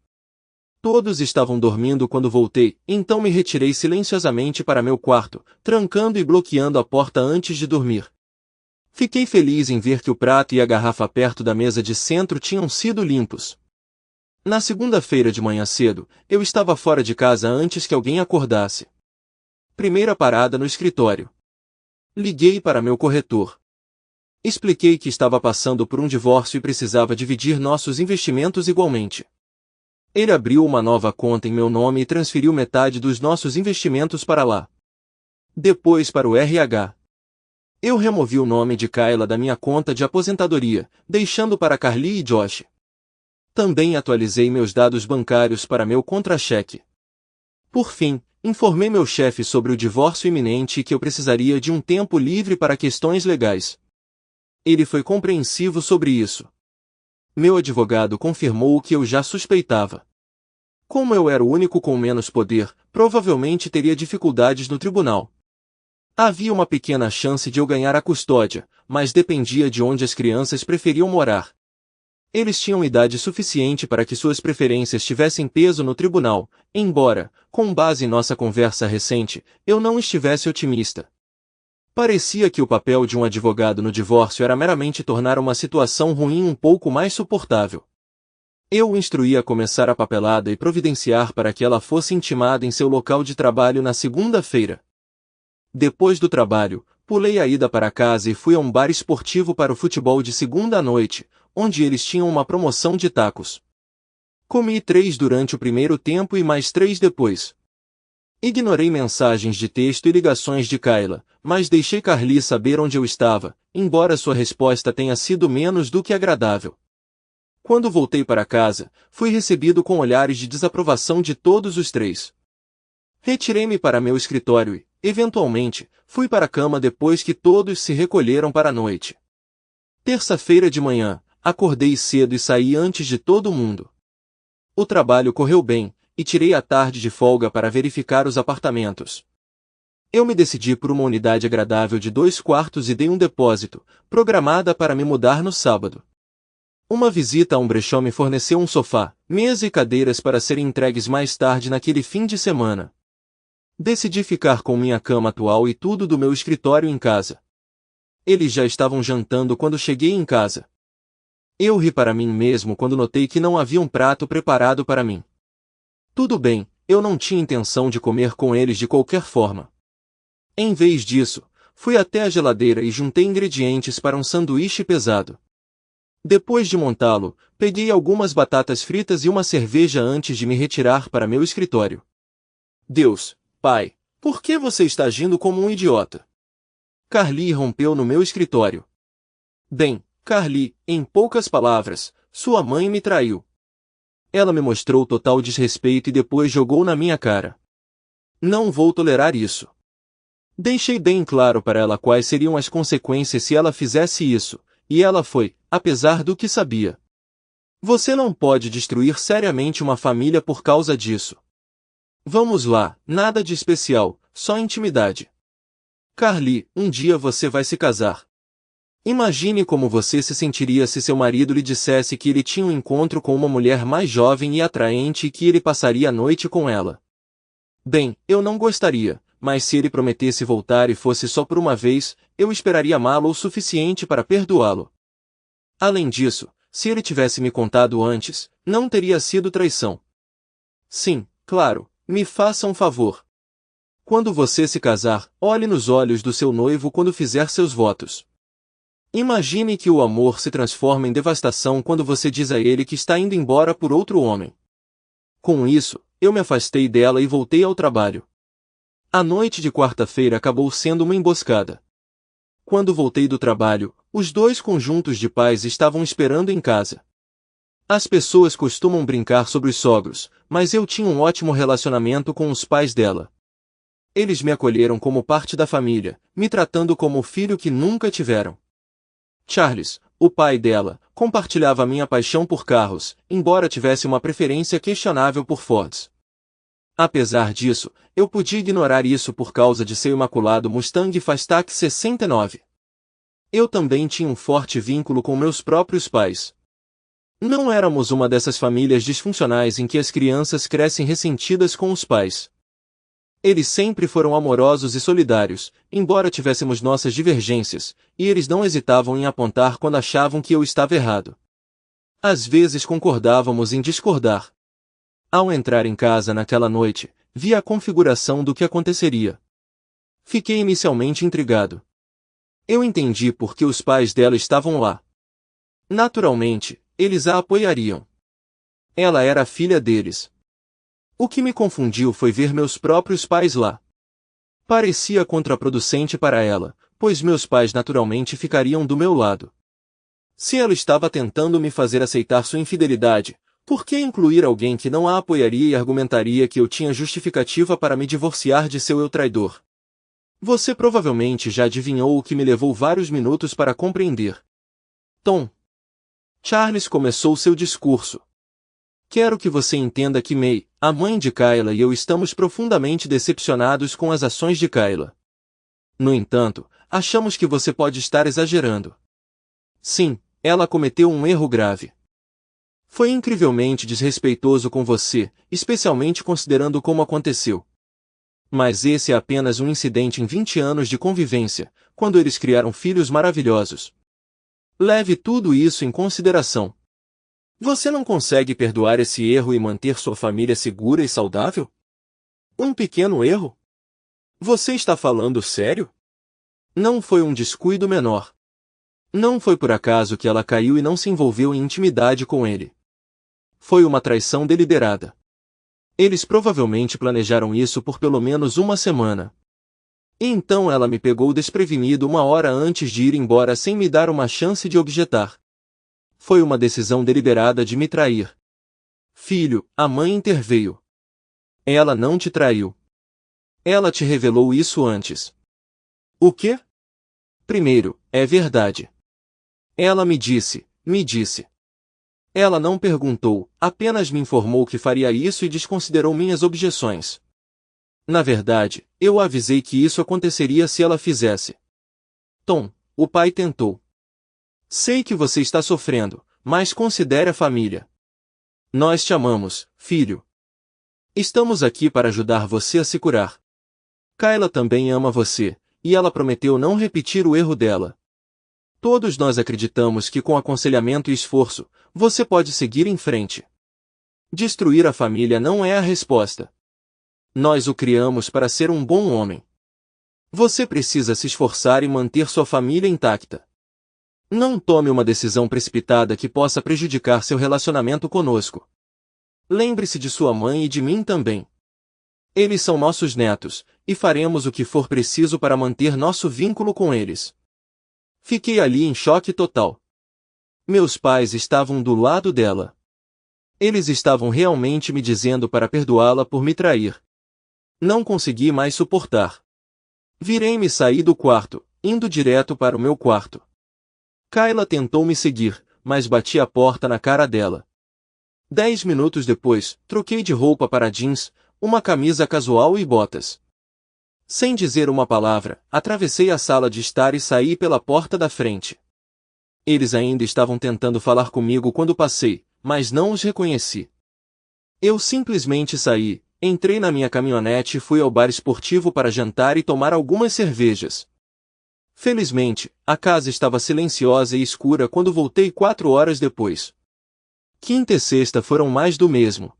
Todos estavam dormindo quando voltei, então me retirei silenciosamente para meu quarto, trancando e bloqueando a porta antes de dormir. Fiquei feliz em ver que o prato e a garrafa perto da mesa de centro tinham sido limpos. Na segunda-feira de manhã cedo, eu estava fora de casa antes que alguém acordasse. Primeira parada no escritório. Liguei para meu corretor. Expliquei que estava passando por um divórcio e precisava dividir nossos investimentos igualmente. Ele abriu uma nova conta em meu nome e transferiu metade dos nossos investimentos para lá. Depois para o RH. Eu removi o nome de Kayla da minha conta de aposentadoria, deixando para Carly e Josh. Também atualizei meus dados bancários para meu contra-cheque. Por fim, informei meu chefe sobre o divórcio iminente e que eu precisaria de um tempo livre para questões legais. Ele foi compreensivo sobre isso. Meu advogado confirmou o que eu já suspeitava. Como eu era o único com menos poder, provavelmente teria dificuldades no tribunal. Havia uma pequena chance de eu ganhar a custódia, mas dependia de onde as crianças preferiam morar. Eles tinham idade suficiente para que suas preferências tivessem peso no tribunal, embora, com base em nossa conversa recente, eu não estivesse otimista. Parecia que o papel de um advogado no divórcio era meramente tornar uma situação ruim um pouco mais suportável. Eu o instruí a começar a papelada e providenciar para que ela fosse intimada em seu local de trabalho na segunda-feira. Depois do trabalho, pulei a ida para casa e fui a um bar esportivo para o futebol de segunda à noite, onde eles tinham uma promoção de tacos. Comi 3 durante o primeiro tempo e mais 3 depois. Ignorei mensagens de texto e ligações de Kayla, mas deixei Carly saber onde eu estava, embora sua resposta tenha sido menos do que agradável. Quando voltei para casa, fui recebido com olhares de desaprovação de todos os 3. Retirei-me para meu escritório e, eventualmente, fui para a cama depois que todos se recolheram para a noite. Terça-feira de manhã, acordei cedo e saí antes de todo mundo. O trabalho correu bem, e tirei a tarde de folga para verificar os apartamentos. Eu me decidi por uma unidade agradável de 2 quartos e dei um depósito, programada para me mudar no sábado. Uma visita a um brechó me forneceu um sofá, mesa e cadeiras para serem entregues mais tarde naquele fim de semana. Decidi ficar com minha cama atual e tudo do meu escritório em casa. Eles já estavam jantando quando cheguei em casa. Eu ri para mim mesmo quando notei que não havia um prato preparado para mim. Tudo bem, eu não tinha intenção de comer com eles de qualquer forma. Em vez disso, fui até a geladeira e juntei ingredientes para um sanduíche pesado. Depois de montá-lo, peguei algumas batatas fritas e uma cerveja antes de me retirar para meu escritório. Deus, pai, por que você está agindo como um idiota? Carly rompeu no meu escritório. Bem, Carly, em poucas palavras, sua mãe me traiu. Ela me mostrou total desrespeito e depois jogou na minha cara. Não vou tolerar isso. Deixei bem claro para ela quais seriam as consequências se ela fizesse isso, e ela foi, apesar do que sabia. Você não pode destruir seriamente uma família por causa disso. Vamos lá, nada de especial, só intimidade. Carly, um dia você vai se casar. Imagine como você se sentiria se seu marido lhe dissesse que ele tinha um encontro com uma mulher mais jovem e atraente e que ele passaria a noite com ela. Bem, eu não gostaria, mas se ele prometesse voltar e fosse só por uma vez, eu esperaria amá-lo o suficiente para perdoá-lo. Além disso, se ele tivesse me contado antes, não teria sido traição. Sim, claro, me faça um favor. Quando você se casar, olhe nos olhos do seu noivo quando fizer seus votos. Imagine que o amor se transforma em devastação quando você diz a ele que está indo embora por outro homem. Com isso, eu me afastei dela e voltei ao trabalho. A noite de quarta-feira acabou sendo uma emboscada. Quando voltei do trabalho, os 2 conjuntos de pais estavam esperando em casa. As pessoas costumam brincar sobre os sogros, mas eu tinha um ótimo relacionamento com os pais dela. Eles me acolheram como parte da família, me tratando como o filho que nunca tiveram. Charles, o pai dela, compartilhava a minha paixão por carros, embora tivesse uma preferência questionável por Fords. Apesar disso, eu podia ignorar isso por causa de seu imaculado Mustang Fastback 69. Eu também tinha um forte vínculo com meus próprios pais. Não éramos uma dessas famílias disfuncionais em que as crianças crescem ressentidas com os pais. Eles sempre foram amorosos e solidários, embora tivéssemos nossas divergências, e eles não hesitavam em apontar quando achavam que eu estava errado. Às vezes concordávamos em discordar. Ao entrar em casa naquela noite, vi a configuração do que aconteceria. Fiquei inicialmente intrigado. Eu entendi por que os pais dela estavam lá. Naturalmente, eles a apoiariam. Ela era a filha deles. O que me confundiu foi ver meus próprios pais lá. Parecia contraproducente para ela, pois meus pais naturalmente ficariam do meu lado. Se ela estava tentando me fazer aceitar sua infidelidade, por que incluir alguém que não a apoiaria e argumentaria que eu tinha justificativa para me divorciar de seu eu traidor? Você provavelmente já adivinhou o que me levou vários minutos para compreender. Tom. Charles começou seu discurso. Quero que você entenda que May, a mãe de Kayla e eu estamos profundamente decepcionados com as ações de Kayla. No entanto, achamos que você pode estar exagerando. Sim, ela cometeu um erro grave. Foi incrivelmente desrespeitoso com você, especialmente considerando como aconteceu. Mas esse é apenas um incidente em 20 anos de convivência, quando eles criaram filhos maravilhosos. Leve tudo isso em consideração. Você não consegue perdoar esse erro e manter sua família segura e saudável? Um pequeno erro? Você está falando sério? Não foi um descuido menor. Não foi por acaso que ela caiu e não se envolveu em intimidade com ele. Foi uma traição deliberada. Eles provavelmente planejaram isso por pelo menos uma semana. E então ela me pegou desprevenido uma hora antes de ir embora sem me dar uma chance de objetar. Foi uma decisão deliberada de me trair. Filho, a mãe interveio. Ela não te traiu. Ela te revelou isso antes. O quê? Primeiro, é verdade. Ela me disse. Ela não perguntou, apenas me informou que faria isso e desconsiderou minhas objeções. Na verdade, eu avisei que isso aconteceria se ela fizesse. Tom, o pai tentou. Sei que você está sofrendo, mas considere a família. Nós te amamos, filho. Estamos aqui para ajudar você a se curar. Kayla também ama você, e ela prometeu não repetir o erro dela. Todos nós acreditamos que com aconselhamento e esforço, você pode seguir em frente. Destruir a família não é a resposta. Nós o criamos para ser um bom homem. Você precisa se esforçar e manter sua família intacta. Não tome uma decisão precipitada que possa prejudicar seu relacionamento conosco. Lembre-se de sua mãe e de mim também. Eles são nossos netos, e faremos o que for preciso para manter nosso vínculo com eles. Fiquei ali em choque total. Meus pais estavam do lado dela. Eles estavam realmente me dizendo para perdoá-la por me trair. Não consegui mais suportar. Virei-me e saí do quarto, indo direto para o meu quarto. Kayla tentou me seguir, mas bati a porta na cara dela. 10 minutos depois, troquei de roupa para jeans, uma camisa casual e botas. Sem dizer uma palavra, atravessei a sala de estar e saí pela porta da frente. Eles ainda estavam tentando falar comigo quando passei, mas não os reconheci. Eu simplesmente saí, entrei na minha caminhonete e fui ao bar esportivo para jantar e tomar algumas cervejas. Felizmente, a casa estava silenciosa e escura quando voltei 4 horas depois. Quinta e sexta foram mais do mesmo.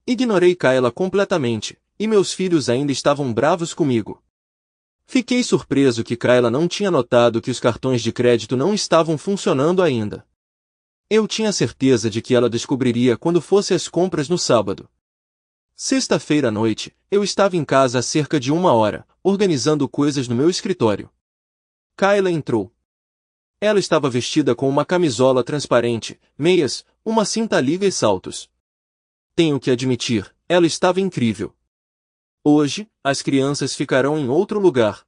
Ignorei Kayla completamente, e meus filhos ainda estavam bravos comigo. Fiquei surpreso que Kayla não tinha notado que os cartões de crédito não estavam funcionando ainda. Eu tinha certeza de que ela descobriria quando fosse às compras no sábado. Sexta-feira à noite, eu estava em casa há cerca de 1 hora, organizando coisas no meu escritório. Kayla entrou. Ela estava vestida com uma camisola transparente, meias, uma cinta liga e saltos. Tenho que admitir, ela estava incrível. Hoje, as crianças ficarão em outro lugar.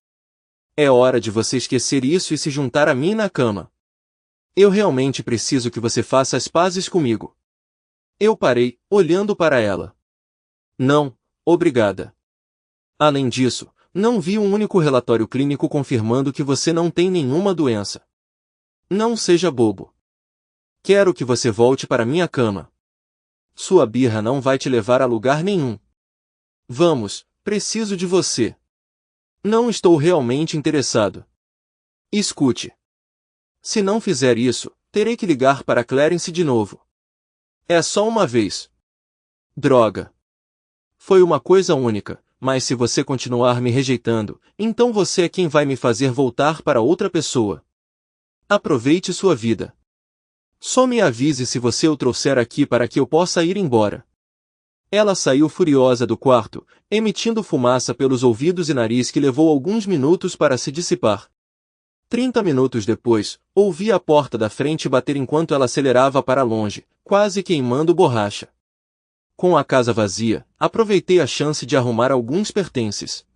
É hora de você esquecer isso e se juntar a mim na cama. Eu realmente preciso que você faça as pazes comigo. Eu parei, olhando para ela. Não, obrigada. Além disso, não vi um único relatório clínico confirmando que você não tem nenhuma doença. Não seja bobo. Quero que você volte para minha cama. Sua birra não vai te levar a lugar nenhum. Vamos, preciso de você. Não estou realmente interessado. Escute. Se não fizer isso, terei que ligar para Clarence de novo. É só uma vez. Droga. Foi uma coisa única, mas se você continuar me rejeitando, então você é quem vai me fazer voltar para outra pessoa. Aproveite sua vida. Só me avise se você o trouxer aqui para que eu possa ir embora. Ela saiu furiosa do quarto, emitindo fumaça pelos ouvidos e nariz que levou alguns minutos para se dissipar. 30 minutos depois, ouvi a porta da frente bater enquanto ela acelerava para longe, quase queimando borracha. Com a casa vazia, aproveitei a chance de arrumar alguns pertences.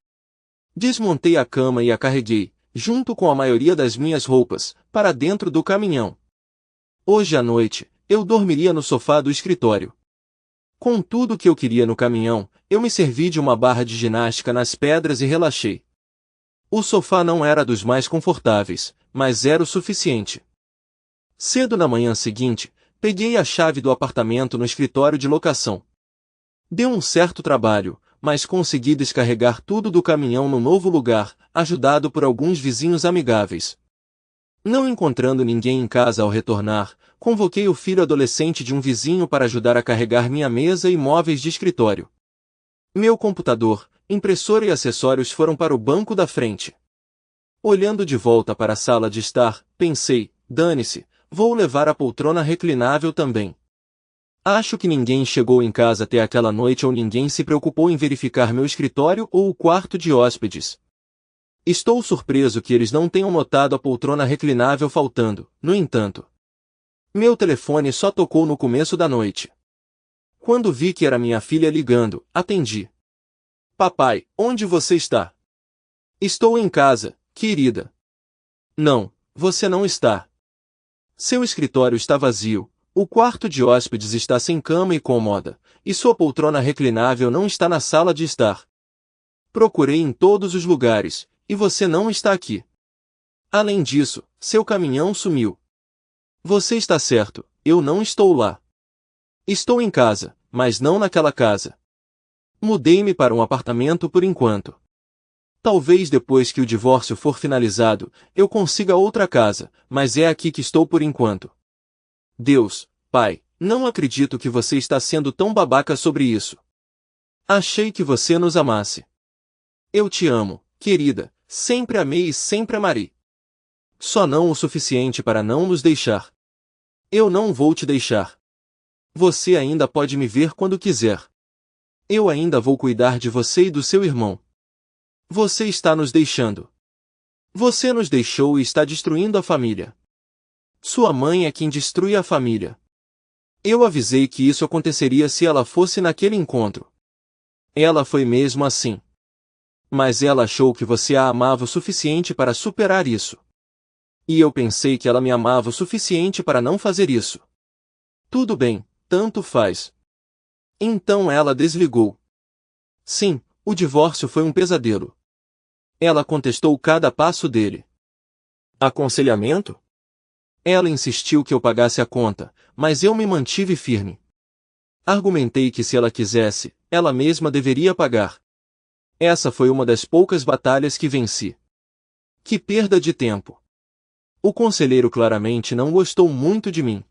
Desmontei a cama e a carreguei, junto com a maioria das minhas roupas, para dentro do caminhão. Hoje à noite, eu dormiria no sofá do escritório. Com tudo que eu queria no caminhão, eu me servi de uma barra de ginástica nas pedras e relaxei. O sofá não era dos mais confortáveis, mas era o suficiente. Cedo na manhã seguinte, peguei a chave do apartamento no escritório de locação. Deu um certo trabalho, mas consegui descarregar tudo do caminhão no novo lugar, ajudado por alguns vizinhos amigáveis. Não encontrando ninguém em casa ao retornar, convoquei o filho adolescente de um vizinho para ajudar a carregar minha mesa e móveis de escritório. Meu computador, impressora e acessórios foram para o banco da frente. Olhando de volta para a sala de estar, pensei, dane-se, vou levar a poltrona reclinável também. Acho que ninguém chegou em casa até aquela noite ou ninguém se preocupou em verificar meu escritório ou o quarto de hóspedes. Estou surpreso que eles não tenham notado a poltrona reclinável faltando, no entanto. Meu telefone só tocou no começo da noite. Quando vi que era minha filha ligando, atendi. Papai, onde você está? Estou em casa, querida. Não, você não está. Seu escritório está vazio, o quarto de hóspedes está sem cama e cômoda, e sua poltrona reclinável não está na sala de estar. Procurei em todos os lugares, e você não está aqui. Além disso, seu caminhão sumiu. Você está certo, eu não estou lá. Estou em casa, mas não naquela casa. Mudei-me para um apartamento por enquanto. Talvez depois que o divórcio for finalizado, eu consiga outra casa, mas é aqui que estou por enquanto. Deus, Pai, não acredito que você está sendo tão babaca sobre isso. Achei que você nos amasse. Eu te amo, querida, sempre amei e sempre amarei. Só não o suficiente para não nos deixar. Eu não vou te deixar. Você ainda pode me ver quando quiser. Eu ainda vou cuidar de você e do seu irmão. Você está nos deixando. Você nos deixou e está destruindo a família. Sua mãe é quem destrui a família. Eu avisei que isso aconteceria se ela fosse naquele encontro. Ela foi mesmo assim. Mas ela achou que você a amava o suficiente para superar isso. E eu pensei que ela me amava o suficiente para não fazer isso. Tudo bem, tanto faz. Então ela desligou. Sim, o divórcio foi um pesadelo. Ela contestou cada passo dele. Aconselhamento? Ela insistiu que eu pagasse a conta, mas eu me mantive firme. Argumentei que se ela quisesse, ela mesma deveria pagar. Essa foi uma das poucas batalhas que venci. Que perda de tempo. O conselheiro claramente não gostou muito de mim.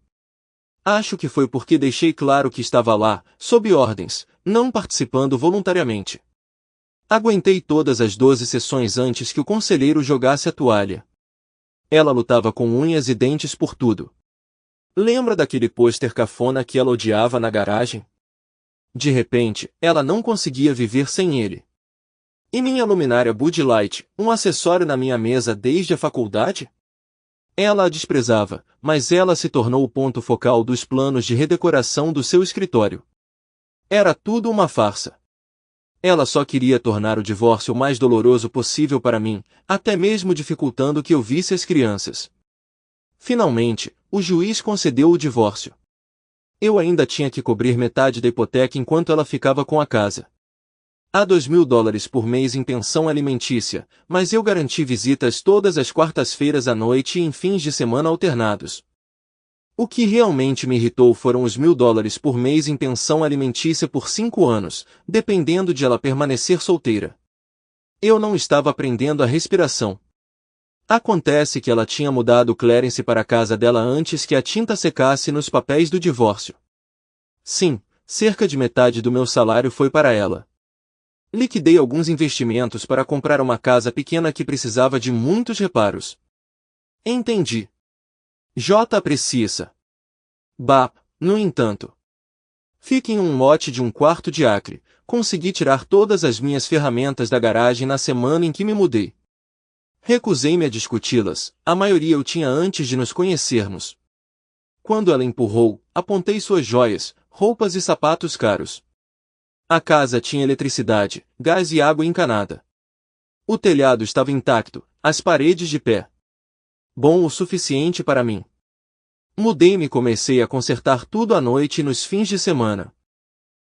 Acho que foi porque deixei claro que estava lá, sob ordens, não participando voluntariamente. Aguentei todas as 12 sessões antes que o conselheiro jogasse a toalha. Ela lutava com unhas e dentes por tudo. Lembra daquele pôster cafona que ela odiava na garagem? De repente, ela não conseguia viver sem ele. E minha luminária Bud Light, um acessório na minha mesa desde a faculdade? Ela a desprezava, mas ela se tornou o ponto focal dos planos de redecoração do seu escritório. Era tudo uma farsa. Ela só queria tornar o divórcio o mais doloroso possível para mim, até mesmo dificultando que eu visse as crianças. Finalmente, o juiz concedeu o divórcio. Eu ainda tinha que cobrir metade da hipoteca enquanto ela ficava com a casa. Há $2.000 por mês em pensão alimentícia, mas eu garanti visitas todas as quartas-feiras à noite e em fins de semana alternados. O que realmente me irritou foram os $1.000 por mês em pensão alimentícia por 5 anos, dependendo de ela permanecer solteira. Eu não estava aprendendo a respiração. Acontece que ela tinha mudado Clarence para a casa dela antes que a tinta secasse nos papéis do divórcio. Sim, cerca de metade do meu salário foi para ela. Liquidei alguns investimentos para comprar uma casa pequena que precisava de muitos reparos. Entendi. J. Precisa. Bah, no entanto. Fique em um lote de 1/4 de acre. Consegui tirar todas as minhas ferramentas da garagem na semana em que me mudei. Recusei-me a discuti-las, a maioria eu tinha antes de nos conhecermos. Quando ela empurrou, apontei suas joias, roupas e sapatos caros. A casa tinha eletricidade, gás e água encanada. O telhado estava intacto, as paredes de pé. Bom o suficiente para mim. Mudei-me e comecei a consertar tudo à noite e nos fins de semana.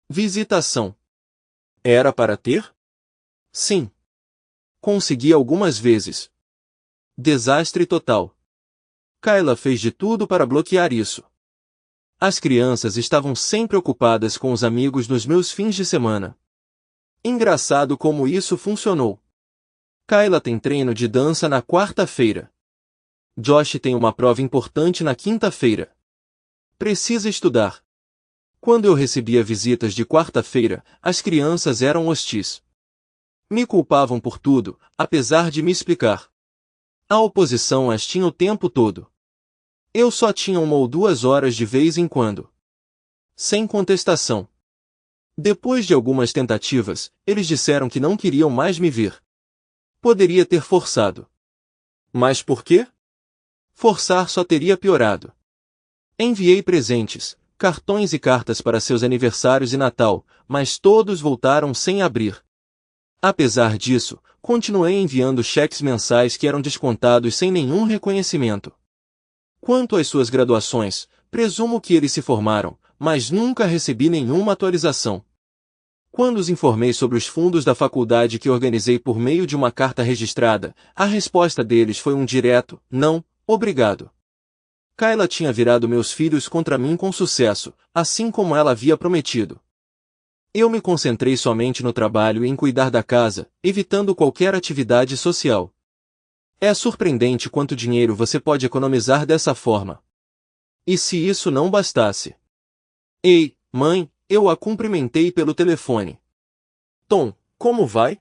Visitação. Era para ter? Sim. Consegui algumas vezes. Desastre total. Kayla fez de tudo para bloquear isso. As crianças estavam sempre ocupadas com os amigos nos meus fins de semana. Engraçado como isso funcionou. Kayla tem treino de dança na quarta-feira. Josh tem uma prova importante na quinta-feira. Precisa estudar. Quando eu recebia visitas de quarta-feira, as crianças eram hostis. Me culpavam por tudo, apesar de me explicar. A oposição as tinha o tempo todo. Eu só tinha 1 ou 2 horas de vez em quando. Sem contestação. Depois de algumas tentativas, eles disseram que não queriam mais me ver. Poderia ter forçado. Mas por quê? Forçar só teria piorado. Enviei presentes, cartões e cartas para seus aniversários e Natal, mas todos voltaram sem abrir. Apesar disso, continuei enviando cheques mensais que eram descontados sem nenhum reconhecimento. Quanto às suas graduações, presumo que eles se formaram, mas nunca recebi nenhuma atualização. Quando os informei sobre os fundos da faculdade que organizei por meio de uma carta registrada, a resposta deles foi um direto, não, obrigado. Kayla tinha virado meus filhos contra mim com sucesso, assim como ela havia prometido. Eu me concentrei somente no trabalho e em cuidar da casa, evitando qualquer atividade social. É surpreendente quanto dinheiro você pode economizar dessa forma. E se isso não bastasse? Ei, mãe, eu a cumprimentei pelo telefone. Tom, como vai?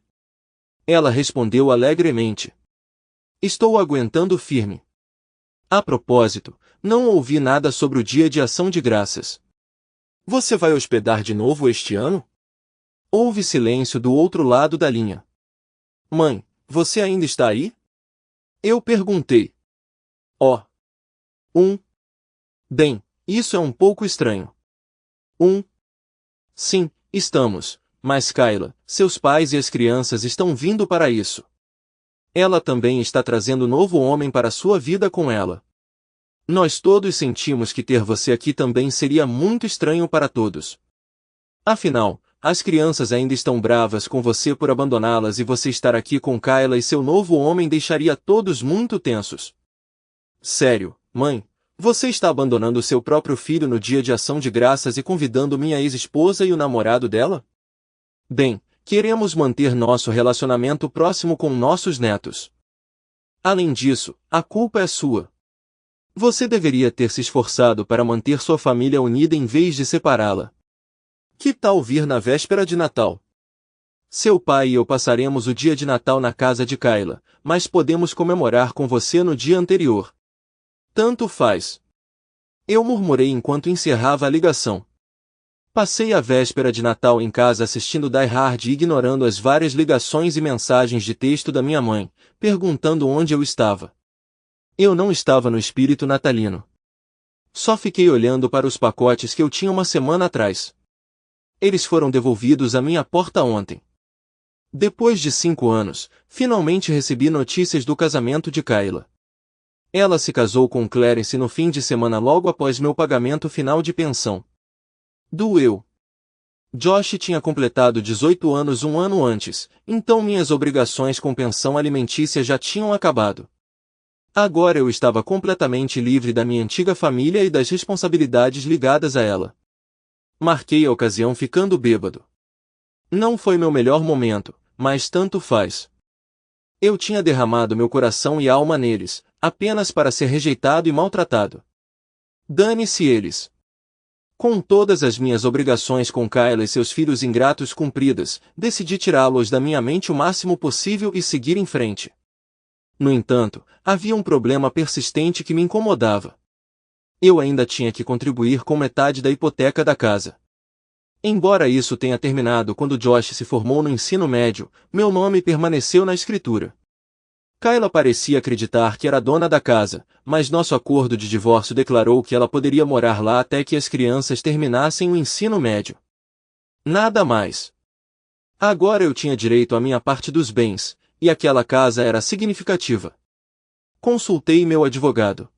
Ela respondeu alegremente. Estou aguentando firme. A propósito, não ouvi nada sobre o Dia de Ação de Graças. Você vai hospedar de novo este ano? Houve silêncio do outro lado da linha. Mãe, você ainda está aí? Eu perguntei. Oh. Bem, isso é um pouco estranho. Sim, estamos, mas Kayla, seus pais e as crianças estão vindo para isso. Ela também está trazendo novo homem para sua vida com ela. Nós todos sentimos que ter você aqui também seria muito estranho para todos. Afinal, as crianças ainda estão bravas com você por abandoná-las e você estar aqui com Kayla e seu novo homem deixaria todos muito tensos. Sério, mãe, você está abandonando seu próprio filho no Dia de Ação de Graças e convidando minha ex-esposa e o namorado dela? Bem, queremos manter nosso relacionamento próximo com nossos netos. Além disso, a culpa é sua. Você deveria ter se esforçado para manter sua família unida em vez de separá-la. Que tal vir na véspera de Natal? Seu pai e eu passaremos o dia de Natal na casa de Kayla, mas podemos comemorar com você no dia anterior. Tanto faz. Eu murmurei enquanto encerrava a ligação. Passei a véspera de Natal em casa assistindo Die Hard e ignorando as várias ligações e mensagens de texto da minha mãe, perguntando onde eu estava. Eu não estava no espírito natalino. Só fiquei olhando para os pacotes que eu tinha uma semana atrás. Eles foram devolvidos à minha porta ontem. Depois de 5 anos, finalmente recebi notícias do casamento de Kayla. Ela se casou com Clarence no fim de semana logo após meu pagamento final de pensão. Doeu. Josh tinha completado 18 anos um ano antes, então minhas obrigações com pensão alimentícia já tinham acabado. Agora eu estava completamente livre da minha antiga família e das responsabilidades ligadas a ela. Marquei a ocasião ficando bêbado. Não foi meu melhor momento, mas tanto faz. Eu tinha derramado meu coração e alma neles, apenas para ser rejeitado e maltratado. Dane-se eles. Com todas as minhas obrigações com Kayla e seus filhos ingratos cumpridas, decidi tirá-los da minha mente o máximo possível e seguir em frente. No entanto, havia um problema persistente que me incomodava. Eu ainda tinha que contribuir com metade da hipoteca da casa. Embora isso tenha terminado quando Josh se formou no ensino médio, meu nome permaneceu na escritura. Kayla parecia acreditar que era dona da casa, mas nosso acordo de divórcio declarou que ela poderia morar lá até que as crianças terminassem o ensino médio. Nada mais. Agora eu tinha direito à minha parte dos bens, e aquela casa era significativa. Consultei meu advogado.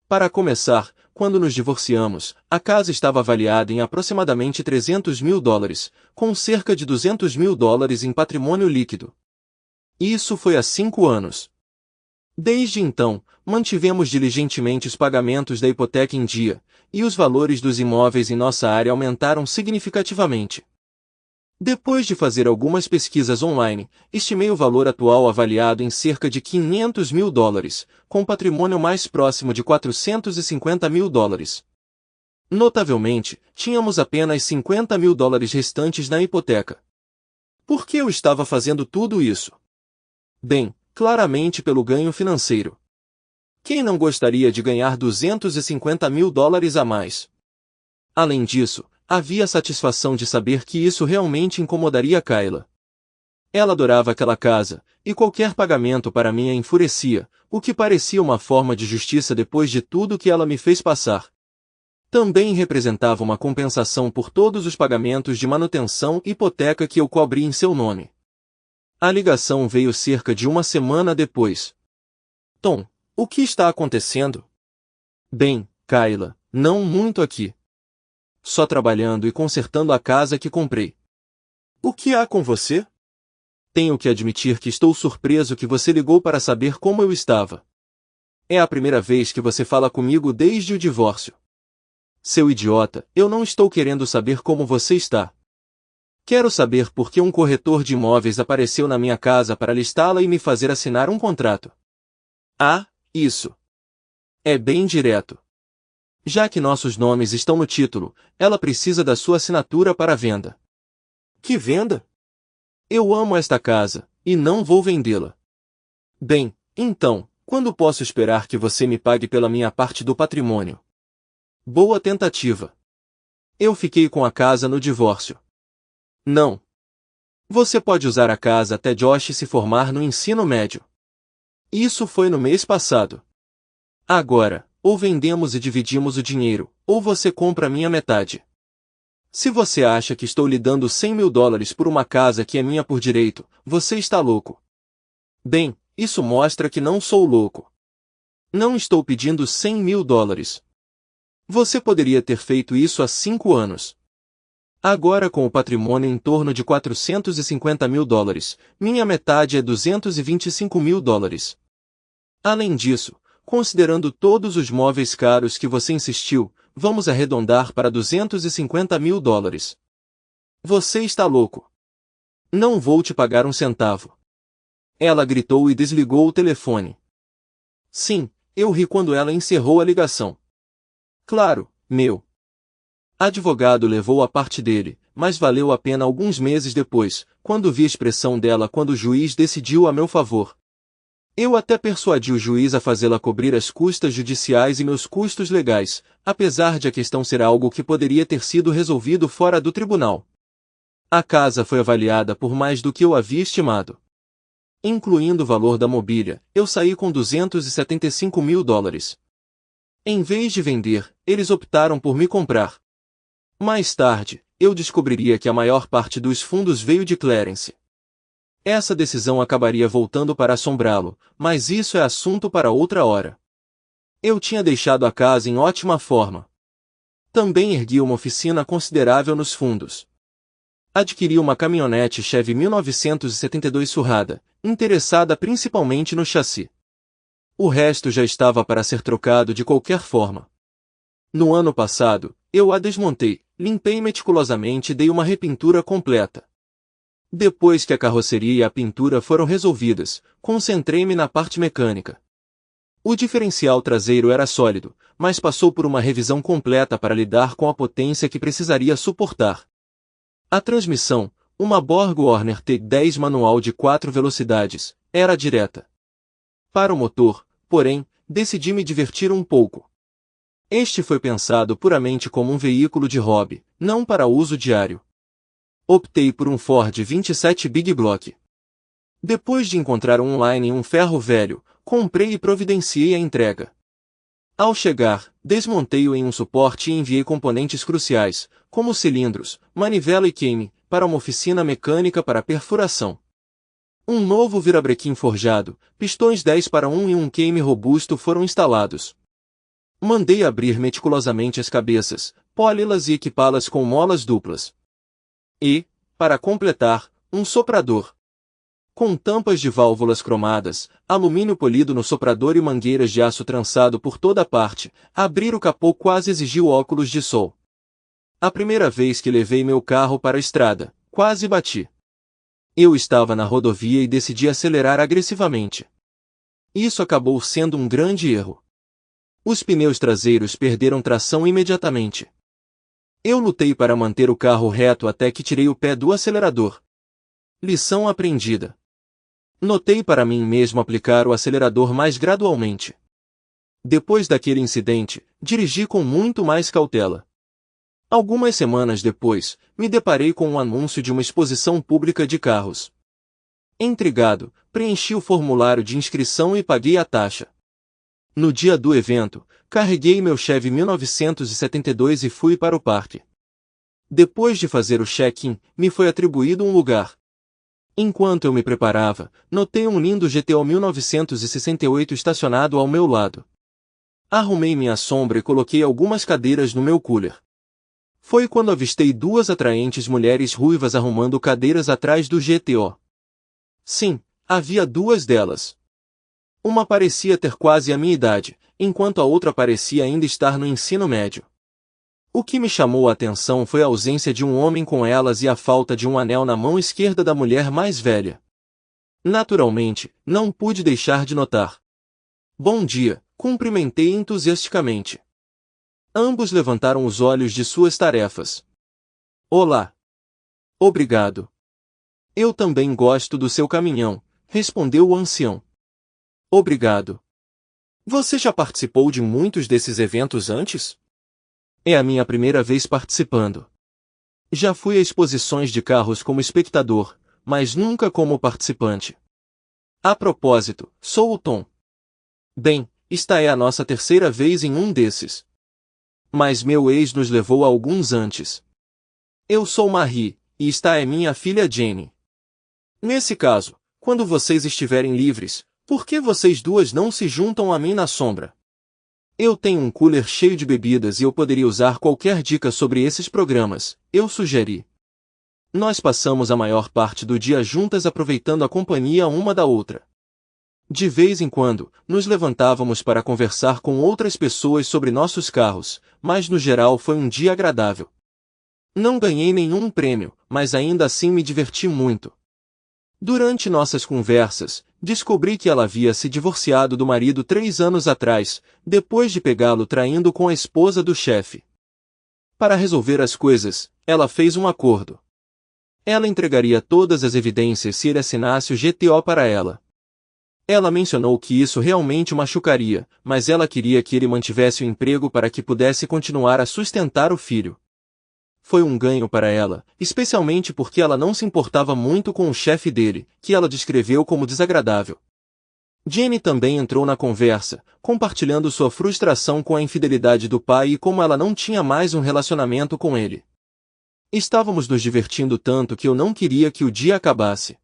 Para começar, quando nos divorciamos, a casa estava avaliada em aproximadamente $300.000, com cerca de $200.000 em patrimônio líquido. Isso foi há 5 anos. Desde então, mantivemos diligentemente os pagamentos da hipoteca em dia, e os valores dos imóveis em nossa área aumentaram significativamente. Depois de fazer algumas pesquisas online, estimei o valor atual avaliado em cerca de $500.000, com patrimônio mais próximo de $450.000. Notavelmente, tínhamos apenas $50.000 restantes na hipoteca. Por que eu estava fazendo tudo isso? Bem, claramente pelo ganho financeiro. Quem não gostaria de ganhar $250.000 a mais? Além disso, havia a satisfação de saber que isso realmente incomodaria Kayla. Ela adorava aquela casa, e qualquer pagamento para mim a enfurecia, o que parecia uma forma de justiça depois de tudo que ela me fez passar. Também representava uma compensação por todos os pagamentos de manutenção e hipoteca que eu cobri em seu nome. A ligação veio cerca de uma semana depois. Tom, o que está acontecendo? Bem, Kayla, não muito aqui. Só trabalhando e consertando a casa que comprei. O que há com você? Tenho que admitir que estou surpreso que você ligou para saber como eu estava. É a primeira vez que você fala comigo desde o divórcio. Seu idiota, eu não estou querendo saber como você está. Quero saber por que um corretor de imóveis apareceu na minha casa para listá-la e me fazer assinar um contrato. Ah, isso. É bem direto. Já que nossos nomes estão no título, ela precisa da sua assinatura para a venda. Que venda? Eu amo esta casa, e não vou vendê-la. Bem, então, quando posso esperar que você me pague pela minha parte do patrimônio? Boa tentativa. Eu fiquei com a casa no divórcio. Não. Você pode usar a casa até Josh se formar no ensino médio. Isso foi no mês passado. Agora, ou vendemos e dividimos o dinheiro, ou você compra a minha metade. Se você acha que estou lhe dando $100.000 por uma casa que é minha por direito, você está louco. Bem, isso mostra que não sou louco. Não estou pedindo $100.000. Você poderia ter feito isso há 5 anos. Agora com o patrimônio em torno de $450.000, minha metade é $225.000. Além disso, considerando todos os móveis caros que você insistiu, vamos arredondar para $250.000. Você está louco. Não vou te pagar um centavo. Ela gritou e desligou o telefone. Sim, eu ri quando ela encerrou a ligação. Claro, meu advogado levou a parte dele, mas valeu a pena alguns meses depois, quando vi a expressão dela quando o juiz decidiu a meu favor. Eu até persuadi o juiz a fazê-la cobrir as custas judiciais e meus custos legais, apesar de a questão ser algo que poderia ter sido resolvido fora do tribunal. A casa foi avaliada por mais do que eu havia estimado. Incluindo o valor da mobília, eu saí com $275.000. Em vez de vender, eles optaram por me comprar. Mais tarde, eu descobriria que a maior parte dos fundos veio de Clarence. Essa decisão acabaria voltando para assombrá-lo, mas isso é assunto para outra hora. Eu tinha deixado a casa em ótima forma. Também ergui uma oficina considerável nos fundos. Adquiri uma caminhonete Chevy 1972 surrada, interessada principalmente no chassi. O resto já estava para ser trocado de qualquer forma. No ano passado, eu a desmontei, limpei meticulosamente e dei uma repintura completa. Depois que a carroceria e a pintura foram resolvidas, concentrei-me na parte mecânica. O diferencial traseiro era sólido, mas passou por uma revisão completa para lidar com a potência que precisaria suportar. A transmissão, uma Borg Warner T10 manual de 4 velocidades, era direta. Para o motor, porém, decidi me divertir um pouco. Este foi pensado puramente como um veículo de hobby, não para uso diário. Optei por um Ford 27 Big Block. Depois de encontrar online um ferro velho, comprei e providenciei a entrega. Ao chegar, desmontei-o em um suporte e enviei componentes cruciais, como cilindros, manivela e queime, para uma oficina mecânica para perfuração. Um novo virabrequim forjado, pistões 10-1 e um queime robusto foram instalados. Mandei abrir meticulosamente as cabeças, poli-las e equipá-las com molas duplas. E, para completar, um soprador. Com tampas de válvulas cromadas, alumínio polido no soprador e mangueiras de aço trançado por toda parte, abrir o capô quase exigiu óculos de sol. A primeira vez que levei meu carro para a estrada, quase bati. Eu estava na rodovia e decidi acelerar agressivamente. Isso acabou sendo um grande erro. Os pneus traseiros perderam tração imediatamente. Eu lutei para manter o carro reto até que tirei o pé do acelerador. Lição aprendida. Notei para mim mesmo aplicar o acelerador mais gradualmente. Depois daquele incidente, dirigi com muito mais cautela. Algumas semanas depois, me deparei com um anúncio de uma exposição pública de carros. Intrigado, preenchi o formulário de inscrição e paguei a taxa. No dia do evento, carreguei meu Chevy 1972 e fui para o parque. Depois de fazer o check-in, me foi atribuído um lugar. Enquanto eu me preparava, notei um lindo GTO 1968 estacionado ao meu lado. Arrumei minha sombra e coloquei algumas cadeiras no meu cooler. Foi quando avistei duas atraentes mulheres ruivas arrumando cadeiras atrás do GTO. Sim, havia duas delas. Uma parecia ter quase a minha idade, enquanto a outra parecia ainda estar no ensino médio. O que me chamou a atenção foi a ausência de um homem com elas e a falta de um anel na mão esquerda da mulher mais velha. Naturalmente, não pude deixar de notar. Bom dia, cumprimentei entusiasticamente. Ambos levantaram os olhos de suas tarefas. Olá. Obrigado. Eu também gosto do seu caminhão, respondeu o ancião. Obrigado. Você já participou de muitos desses eventos antes? É a minha primeira vez participando. Já fui a exposições de carros como espectador, mas nunca como participante. A propósito, sou o Tom. Bem, esta é a nossa terceira vez em um desses. Mas meu ex nos levou a alguns antes. Eu sou Marie, e esta é minha filha Jenny. Nesse caso, quando vocês estiverem livres, por que vocês duas não se juntam a mim na sombra? Eu tenho um cooler cheio de bebidas e eu poderia usar qualquer dica sobre esses programas, eu sugeri. Nós passamos a maior parte do dia juntas aproveitando a companhia uma da outra. De vez em quando, nos levantávamos para conversar com outras pessoas sobre nossos carros, mas no geral foi um dia agradável. Não ganhei nenhum prêmio, mas ainda assim me diverti muito. Durante nossas conversas, descobri que ela havia se divorciado do marido 3 anos atrás, depois de pegá-lo traindo com a esposa do chefe. Para resolver as coisas, ela fez um acordo. Ela entregaria todas as evidências se ele assinasse o GTO para ela. Ela mencionou que isso realmente o machucaria, mas ela queria que ele mantivesse o emprego para que pudesse continuar a sustentar o filho. Foi um ganho para ela, especialmente porque ela não se importava muito com o chefe dele, que ela descreveu como desagradável. Jenny também entrou na conversa, compartilhando sua frustração com a infidelidade do pai e como ela não tinha mais um relacionamento com ele. Estávamos nos divertindo tanto que eu não queria que o dia acabasse.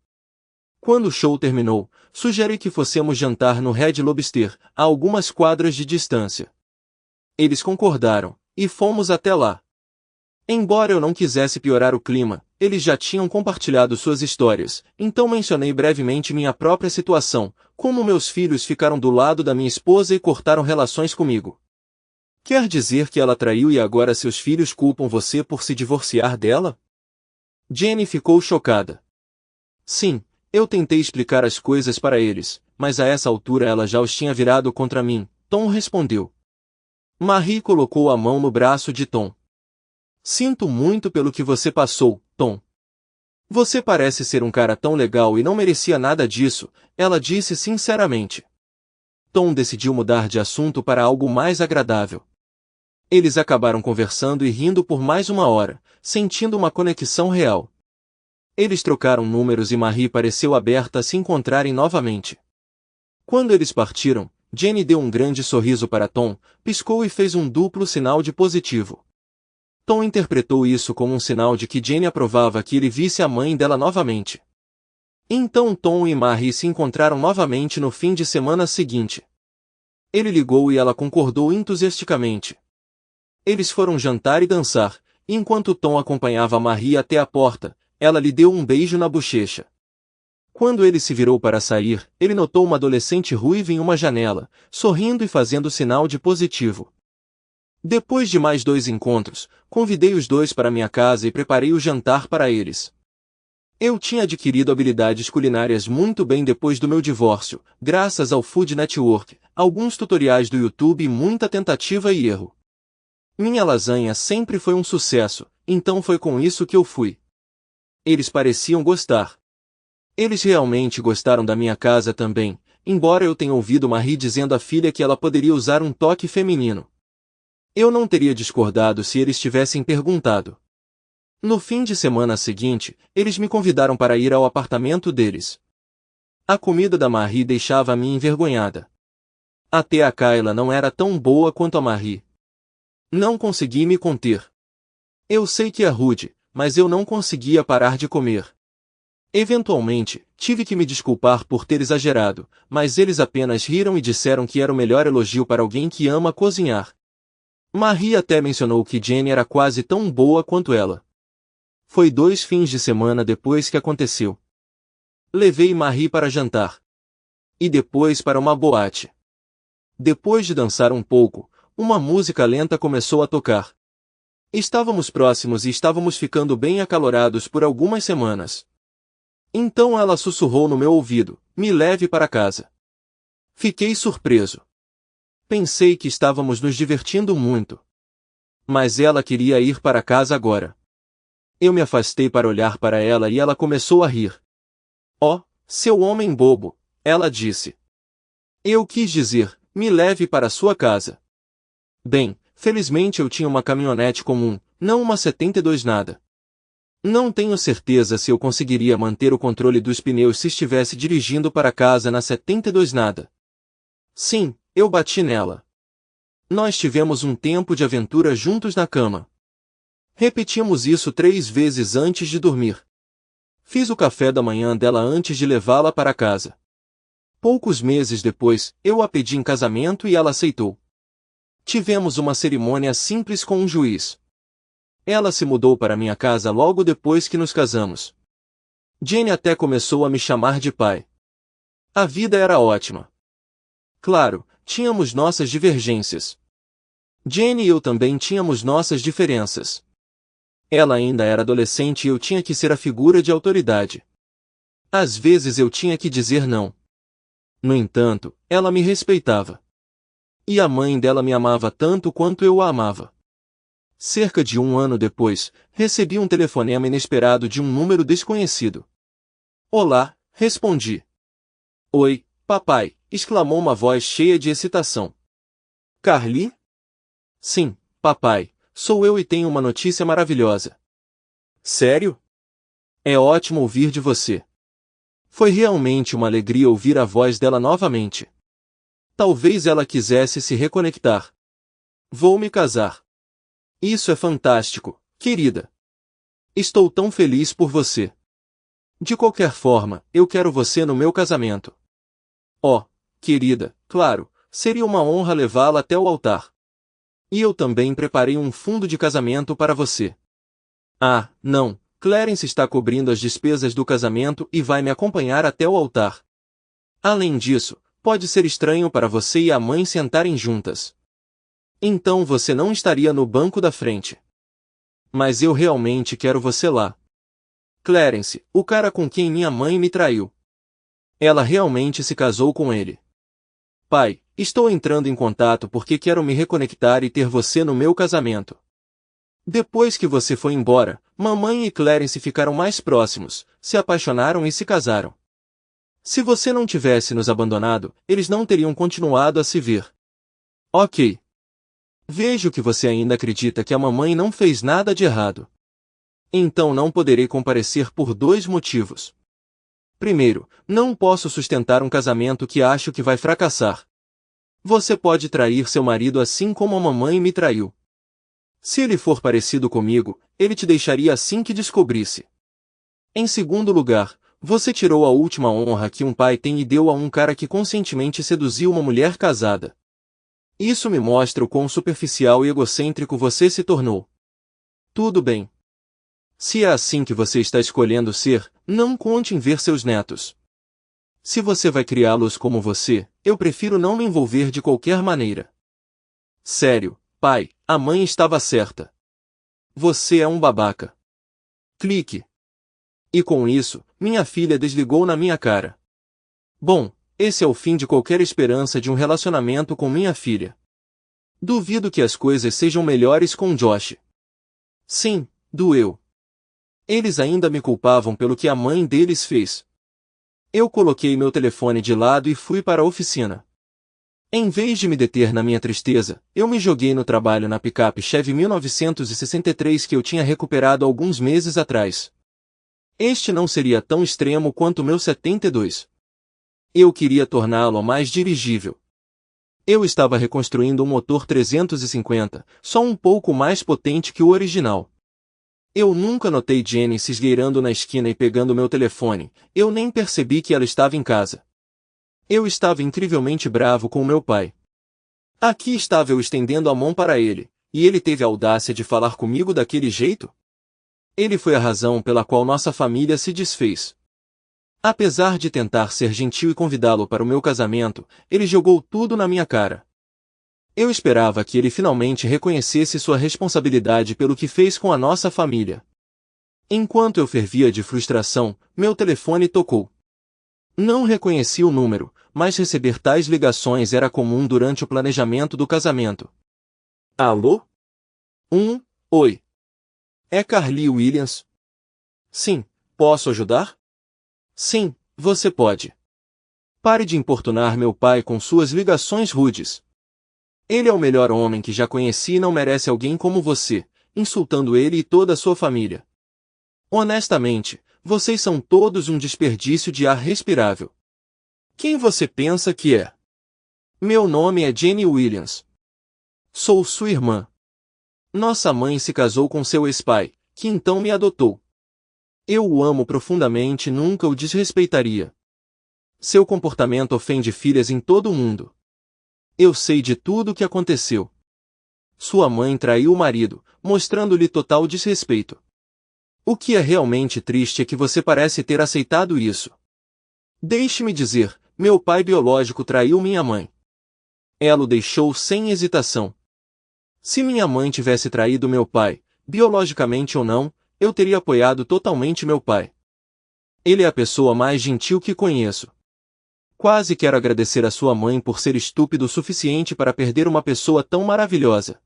Quando o show terminou, sugeri que fossemos jantar no Red Lobster, a algumas quadras de distância. Eles concordaram, e fomos até lá. Embora eu não quisesse piorar o clima, eles já tinham compartilhado suas histórias, então mencionei brevemente minha própria situação, como meus filhos ficaram do lado da minha esposa e cortaram relações comigo. Quer dizer que ela traiu e agora seus filhos culpam você por se divorciar dela? Jenny ficou chocada. Sim, Eu tentei explicar as coisas para eles, mas a essa altura ela já os tinha virado contra mim, Tom respondeu. Marie colocou a mão no braço de Tom. Sinto muito pelo que você passou, Tom. Você parece ser um cara tão legal e não merecia nada disso, ela disse sinceramente. Tom decidiu mudar de assunto para algo mais agradável. Eles acabaram conversando e rindo por mais uma hora, sentindo uma conexão real. Eles trocaram números e Marie pareceu aberta a se encontrarem novamente. Quando eles partiram, Jenny deu um grande sorriso para Tom, piscou e fez um duplo sinal de positivo. Tom interpretou isso como um sinal de que Jenny aprovava que ele visse a mãe dela novamente. Então Tom e Marie se encontraram novamente no fim de semana seguinte. Ele ligou e ela concordou entusiasticamente. Eles foram jantar e dançar, e enquanto Tom acompanhava Marie até a porta, ela lhe deu um beijo na bochecha. Quando ele se virou para sair, ele notou uma adolescente ruiva em uma janela, sorrindo e fazendo sinal de positivo. Depois de mais 2 encontros, convidei os dois para minha casa e preparei o jantar para eles. Eu tinha adquirido habilidades culinárias muito bem depois do meu divórcio, graças ao Food Network, alguns tutoriais do YouTube e muita tentativa e erro. Minha lasanha sempre foi um sucesso, então foi com isso que eu fui. Eles pareciam gostar. Eles realmente gostaram da minha casa também, embora eu tenha ouvido Marie dizendo à filha que ela poderia usar um toque feminino. Eu não teria discordado se eles tivessem perguntado. No fim de semana seguinte, eles me convidaram para ir ao apartamento deles. A comida da Marie deixava-me envergonhada. Até a Kayla não era tão boa quanto a Marie. Não consegui me conter. Eu sei que é rude, mas eu não conseguia parar de comer. Eventualmente, tive que me desculpar por ter exagerado, mas eles apenas riram e disseram que era o melhor elogio para alguém que ama cozinhar. Marie até mencionou que Jenny era quase tão boa quanto ela. Foi 2 fins de semana depois que aconteceu. Levei Marie para jantar. E depois para uma boate. Depois de dançar um pouco, uma música lenta começou a tocar. Estávamos próximos e estávamos ficando bem acalorados por algumas semanas. Então ela sussurrou no meu ouvido, me leve para casa. Fiquei surpreso. Pensei que estávamos nos divertindo muito. Mas ela queria ir para casa agora. Eu me afastei para olhar para ela e ela começou a rir. Oh, seu homem bobo, ela disse. Eu quis dizer, me leve para sua casa. Bem, felizmente eu tinha uma caminhonete comum, não uma 72 nada. Não tenho certeza se eu conseguiria manter o controle dos pneus se estivesse dirigindo para casa na 72 nada. Sim, eu bati nela. Nós tivemos um tempo de aventura juntos na cama. Repetimos isso 3 vezes antes de dormir. Fiz o café da manhã dela antes de levá-la para casa. Poucos meses depois, eu a pedi em casamento e ela aceitou. Tivemos uma cerimônia simples com um juiz. Ela se mudou para minha casa logo depois que nos casamos. Jenny até começou a me chamar de pai. A vida era ótima. Claro, tínhamos nossas divergências. Jenny e eu também tínhamos nossas diferenças. Ela ainda era adolescente e eu tinha que ser a figura de autoridade. Às vezes eu tinha que dizer não. No entanto, ela me respeitava. E a mãe dela me amava tanto quanto eu a amava. Cerca de 1 ano depois, recebi um telefonema inesperado de um número desconhecido. Olá, respondi. Oi, papai, exclamou uma voz cheia de excitação. Carly? Sim, papai, sou eu e tenho uma notícia maravilhosa. Sério? É ótimo ouvir de você. Foi realmente uma alegria ouvir a voz dela novamente. Talvez ela quisesse se reconectar. Vou me casar. Isso é fantástico, querida. Estou tão feliz por você. De qualquer forma, eu quero você no meu casamento. Oh, querida, claro, seria uma honra levá-la até o altar. E eu também preparei um fundo de casamento para você. Ah, não, Clarence está cobrindo as despesas do casamento e vai me acompanhar até o altar. Além disso, pode ser estranho para você e a mãe sentarem juntas. Então você não estaria no banco da frente. Mas eu realmente quero você lá. Clarence, o cara com quem minha mãe me traiu. Ela realmente se casou com ele. Pai, estou entrando em contato porque quero me reconectar e ter você no meu casamento. Depois que você foi embora, mamãe e Clarence ficaram mais próximos, se apaixonaram e se casaram. Se você não tivesse nos abandonado, eles não teriam continuado a se ver. Ok. Vejo que você ainda acredita que a mamãe não fez nada de errado. Então não poderei comparecer por 2 motivos. Primeiro, não posso sustentar um casamento que acho que vai fracassar. Você pode trair seu marido assim como a mamãe me traiu. Se ele for parecido comigo, ele te deixaria assim que descobrisse. Em segundo lugar, você tirou a última honra que um pai tem e deu a um cara que conscientemente seduziu uma mulher casada. Isso me mostra o quão superficial e egocêntrico você se tornou. Tudo bem. Se é assim que você está escolhendo ser, não conte em ver seus netos. Se você vai criá-los como você, eu prefiro não me envolver de qualquer maneira. Sério, pai, a mãe estava certa. Você é um babaca. Clique. E com isso, minha filha desligou na minha cara. Bom, esse é o fim de qualquer esperança de um relacionamento com minha filha. Duvido que as coisas sejam melhores com Josh. Sim, doeu. Eles ainda me culpavam pelo que a mãe deles fez. Eu coloquei meu telefone de lado e fui para a oficina. Em vez de me deter na minha tristeza, eu me joguei no trabalho na picape Chevy 1963 que eu tinha recuperado alguns meses atrás. Este não seria tão extremo quanto o meu 72. Eu queria torná-lo mais dirigível. Eu estava reconstruindo um motor 350, só um pouco mais potente que o original. Eu nunca notei Jenny se esgueirando na esquina e pegando meu telefone, eu nem percebi que ela estava em casa. Eu estava incrivelmente bravo com meu pai. Aqui estava eu estendendo a mão para ele, e ele teve a audácia de falar comigo daquele jeito? Ele foi a razão pela qual nossa família se desfez. Apesar de tentar ser gentil e convidá-lo para o meu casamento, ele jogou tudo na minha cara. Eu esperava que ele finalmente reconhecesse sua responsabilidade pelo que fez com a nossa família. Enquanto eu fervia de frustração, meu telefone tocou. Não reconheci o número, mas receber tais ligações era comum durante o planejamento do casamento. Alô? Oi. É Carly Williams? Sim, posso ajudar? Sim, você pode. Pare de importunar meu pai com suas ligações rudes. Ele é o melhor homem que já conheci e não merece alguém como você, insultando ele e toda a sua família. Honestamente, vocês são todos um desperdício de ar respirável. Quem você pensa que é? Meu nome é Jenny Williams. Sou sua irmã. Nossa mãe se casou com seu ex-pai, que então me adotou. Eu o amo profundamente e nunca o desrespeitaria. Seu comportamento ofende filhas em todo o mundo. Eu sei de tudo o que aconteceu. Sua mãe traiu o marido, mostrando-lhe total desrespeito. O que é realmente triste é que você parece ter aceitado isso. Deixe-me dizer, meu pai biológico traiu minha mãe. Ela o deixou sem hesitação. Se minha mãe tivesse traído meu pai, biologicamente ou não, eu teria apoiado totalmente meu pai. Ele é a pessoa mais gentil que conheço. Quase quero agradecer a sua mãe por ser estúpido o suficiente para perder uma pessoa tão maravilhosa.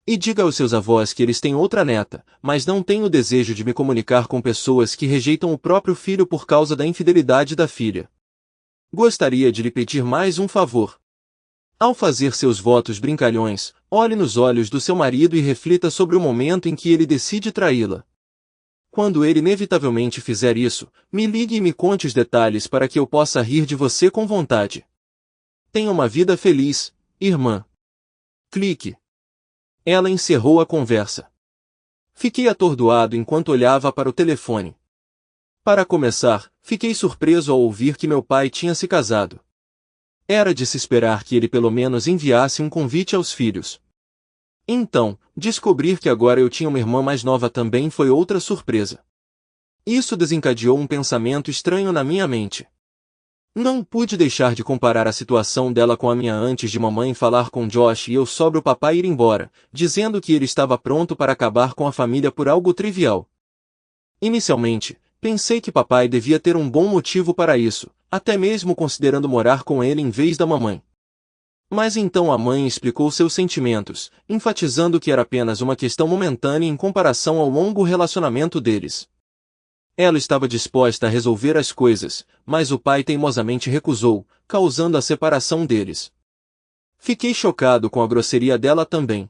E diga aos seus avós que eles têm outra neta, mas não têm o desejo de me comunicar com pessoas que rejeitam o próprio filho por causa da infidelidade da filha. Gostaria de lhe pedir mais um favor. Ao fazer seus votos brincalhões, olhe nos olhos do seu marido e reflita sobre o momento em que ele decide traí-la. Quando ele inevitavelmente fizer isso, me ligue e me conte os detalhes para que eu possa rir de você com vontade. Tenha uma vida feliz, irmã. Clique. Ela encerrou a conversa. Fiquei atordoado enquanto olhava para o telefone. Para começar, fiquei surpreso ao ouvir que meu pai tinha se casado. Era de se esperar que ele pelo menos enviasse um convite aos filhos. Então, descobrir que agora eu tinha uma irmã mais nova também foi outra surpresa. Isso desencadeou um pensamento estranho na minha mente. Não pude deixar de comparar a situação dela com a minha antes de mamãe falar com Josh e eu sobre o papai ir embora, dizendo que ele estava pronto para acabar com a família por algo trivial. Inicialmente, Pensei que papai devia ter um bom motivo para isso, até mesmo considerando morar com ele em vez da mamãe. Mas então a mãe explicou seus sentimentos, enfatizando que era apenas uma questão momentânea em comparação ao longo relacionamento deles. Ela estava disposta a resolver as coisas, mas o pai teimosamente recusou, causando a separação deles. Fiquei chocado com a grosseria dela também.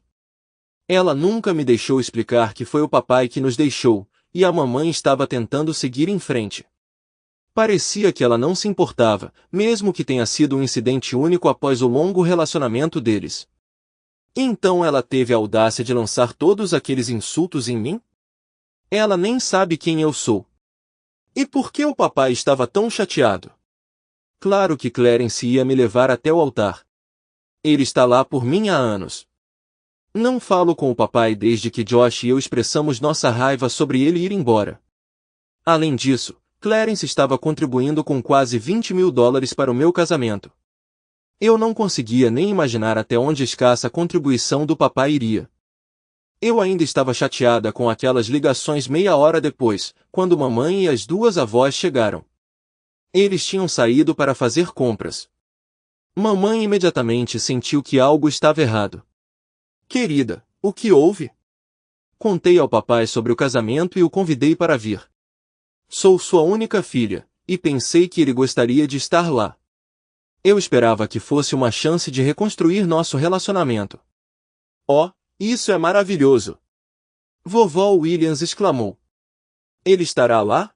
Ela nunca me deixou explicar que foi o papai que nos deixou, e a mamãe estava tentando seguir em frente. Parecia que ela não se importava, mesmo que tenha sido um incidente único após o longo relacionamento deles. Então ela teve a audácia de lançar todos aqueles insultos em mim? Ela nem sabe quem eu sou. E por que o papai estava tão chateado? Claro que Clarence ia me levar até o altar. Ele está lá por mim há anos. Não falo com o papai desde que Josh e eu expressamos nossa raiva sobre ele ir embora. Além disso, Clarence estava contribuindo com quase $20.000 para o meu casamento. Eu não conseguia nem imaginar até onde a escassa contribuição do papai iria. Eu ainda estava chateada com aquelas ligações meia hora depois, quando mamãe e as duas avós chegaram. Eles tinham saído para fazer compras. Mamãe imediatamente sentiu que algo estava errado. Querida, o que houve? Contei ao papai sobre o casamento e o convidei para vir. Sou sua única filha, e pensei que ele gostaria de estar lá. Eu esperava que fosse uma chance de reconstruir nosso relacionamento. Oh, isso é maravilhoso! Vovó Williams exclamou. Ele estará lá?